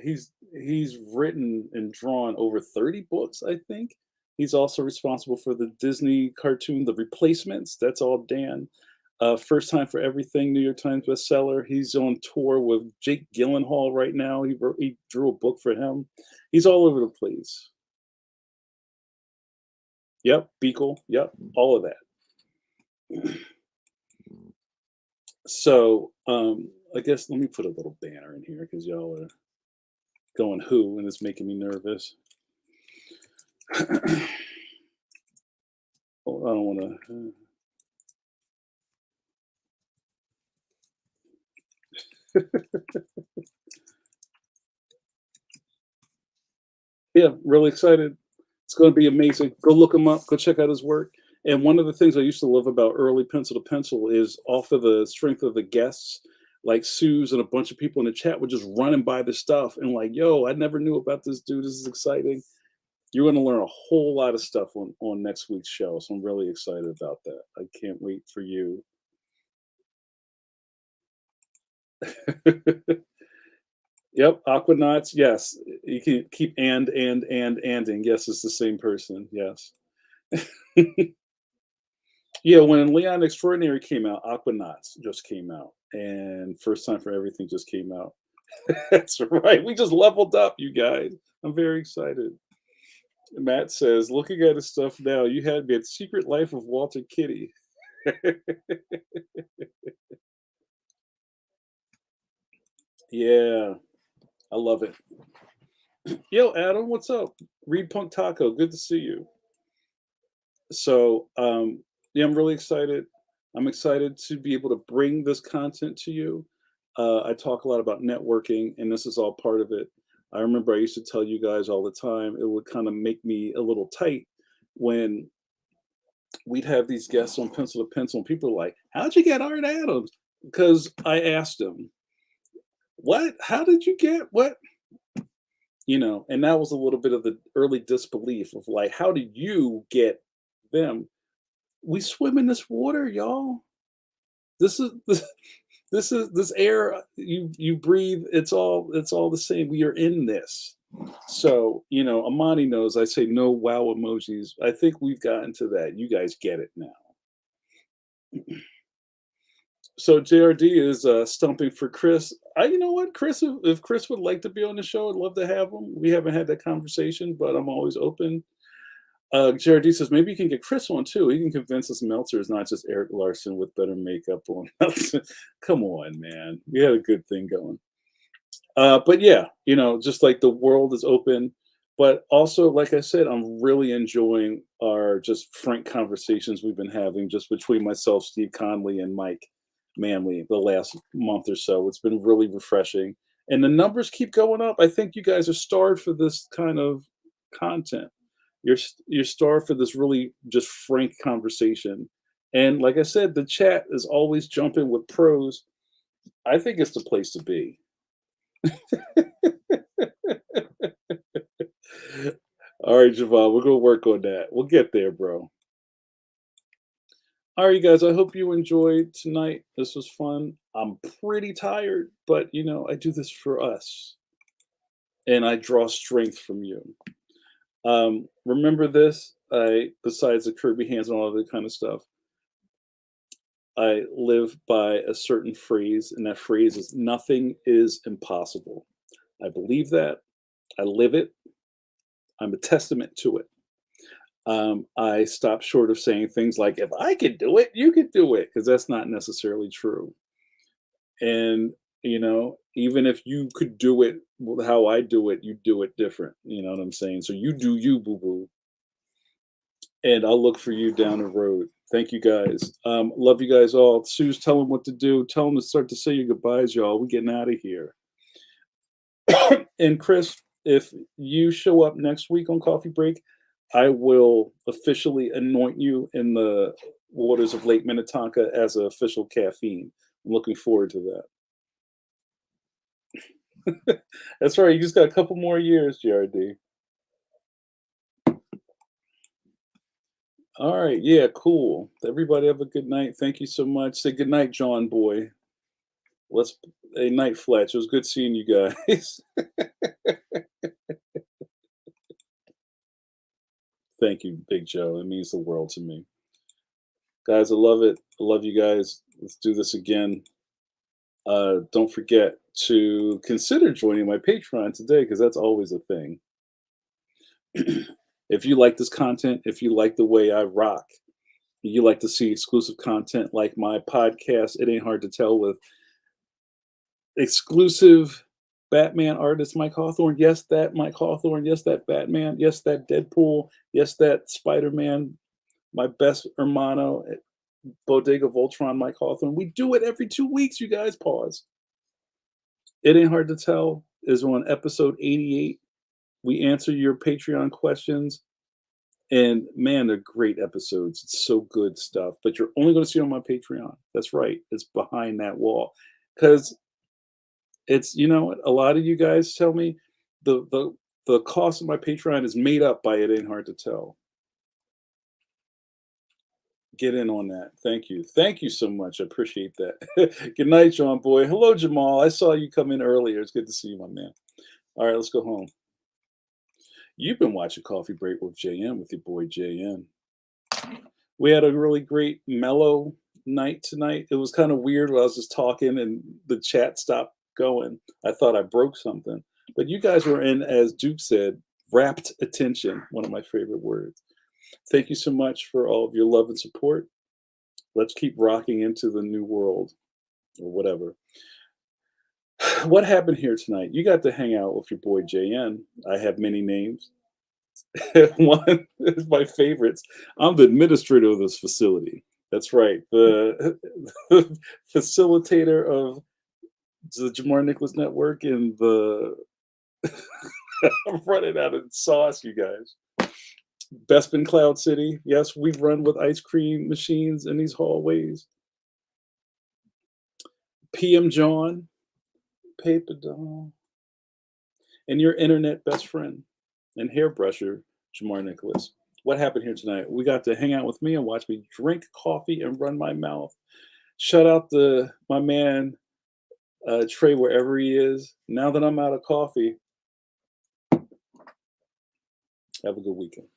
He's written and drawn over 30 books, I think, He's also responsible for the Disney cartoon, The Replacements. That's all Dan. First Time for Everything, New York Times bestseller. He's on tour with Jake Gyllenhaal right now. He drew a book for him. He's all over the place. Yep, Beagle. Yep, all of that. So, I guess let me put a little banner in here because y'all are going who, and it's making me nervous. Oh, I don't want to. Yeah, really excited. It's going to be amazing. Go look him up. Go check out his work. And one of the things I used to love about early Pencil to Pencil is off of the strength of the guests, like Suze and a bunch of people in the chat were just running by the stuff and like, yo, I never knew about this dude. This is exciting. You're going to learn a whole lot of stuff on next week's show. So I'm really excited about that. I can't wait for you. Yep, Aquanauts. Yes, you can keep anding. Yes, it's the same person. Yes. Yeah, when Leon Extraordinary came out, Aquanauts just came out, and First Time for Everything just came out. That's right. We just leveled up, you guys. I'm very excited. Matt says, looking at his stuff now, you had me at Secret Life of Walter Kitty. Yeah, I love it. Yo, Adam, what's up? Reed Punk Taco, good to see you. So, yeah, I'm really excited. I'm excited to be able to bring this content to you. I talk a lot about networking, and this is all part of it. I remember I used to tell you guys all the time, it would kind of make me a little tight when we'd have these guests on Pencil to Pencil, and people are like, how'd you get Art Adams? Because I asked them, what? How did you get what? And that was a little bit of the early disbelief of like, how did you get them? We swim in this water, y'all. This is this air you breathe. It's all the same. We are in this. So Amani knows. I say no wow emojis. I think we've gotten to that. You guys get it now. So JRD is stumping for Chris. You know what, Chris? If Chris would like to be on the show, I'd love to have him. We haven't had that conversation, but I'm always open. JRD says maybe you can get Chris on too. He can convince us Meltzer is not just Eric Larson with better makeup on. Come on, man. We had a good thing going. But yeah, just like the world is open. But also, like I said, I'm really enjoying our just frank conversations we've been having just between myself, Steve Conley, and Mike Manley the last month or so. It's been really refreshing. And the numbers keep going up. I think you guys are starved for this kind of content. You're starved for this really just frank conversation. And like I said, the chat is always jumping with pros. I think it's the place to be. All right, Javon, we're gonna work on that. We'll get there, bro. All right, guys. I hope you enjoyed tonight. This was fun. I'm pretty tired, but I do this for us, and I draw strength from you. Remember this. Besides the Kirby hands and all of that kind of stuff, I live by a certain phrase, and that phrase is "Nothing is impossible." I believe that. I live it. I'm a testament to it. I stop short of saying things like, if I could do it, you could do it, because that's not necessarily true. And, even if you could do it how I do it, you do it different. You know what I'm saying? So you do you, boo boo. And I'll look for you down the road. Thank you guys. Love you guys all. Suze, tell them what to do. Tell them to start to say your goodbyes, y'all. We're getting out of here. And Chris, if you show up next week on Coffee Break, I will officially anoint you in the waters of Lake Minnetonka as an official caffeine. I'm looking forward to that. That's right. You just got a couple more years, JRD. All right. Yeah, cool. Everybody have a good night. Thank you so much. Say good night, John Boy. Let's a night, Fletch. It was good seeing you guys. Thank you, Big Joe. It means the world to me. Guys, I love it. I love you guys. Let's do this again. Don't forget to consider joining my Patreon today because that's always a thing. If you like this content, if you like the way I rock, you like to see exclusive content like my podcast, It Ain't Hard to Tell, with exclusive Batman artist Mike Hawthorne. Yes, that Mike Hawthorne. Yes, that Batman. Yes, that Deadpool. Yes, that Spider Man. My best hermano, Bodega Voltron, Mike Hawthorne. We do it every 2 weeks, you guys. Pause. It Ain't Hard to Tell is on episode 88. We answer your Patreon questions. And man, they're great episodes. It's so good stuff. But you're only going to see it on my Patreon. That's right. It's behind that wall. Because it's, you know what, a lot of you guys tell me the cost of my Patreon is made up by It Ain't Hard to Tell. Get in on that. Thank you. Thank you so much. I appreciate that. Good night, John Boy. Hello, Jamal. I saw you come in earlier. It's good to see you, my man. All right, let's go home. You've been watching Coffee Break with JM with your boy JM. We had a really great mellow night tonight. It was kind of weird when I was just talking and the chat stopped going. I thought I broke something. But you guys were in, as Duke said, rapt attention, one of my favorite words. Thank you so much for all of your love and support. Let's keep rocking into the new world or whatever. What happened here tonight? You got to hang out with your boy JN. I have many names. One is my favorites. I'm the administrator of this facility. That's right. The facilitator of the Jamar Nicholas Network and the I'm running out of sauce, you guys. Bespin Cloud City. Yes, we run with ice cream machines in these hallways. PM John, Paper Doll, and your internet best friend and hairbrusher, Jamar Nicholas. What happened here tonight? We got to hang out with me and watch me drink coffee and run my mouth. Shout out to my man Trey, wherever he is. Now that I'm out of coffee, have a good weekend.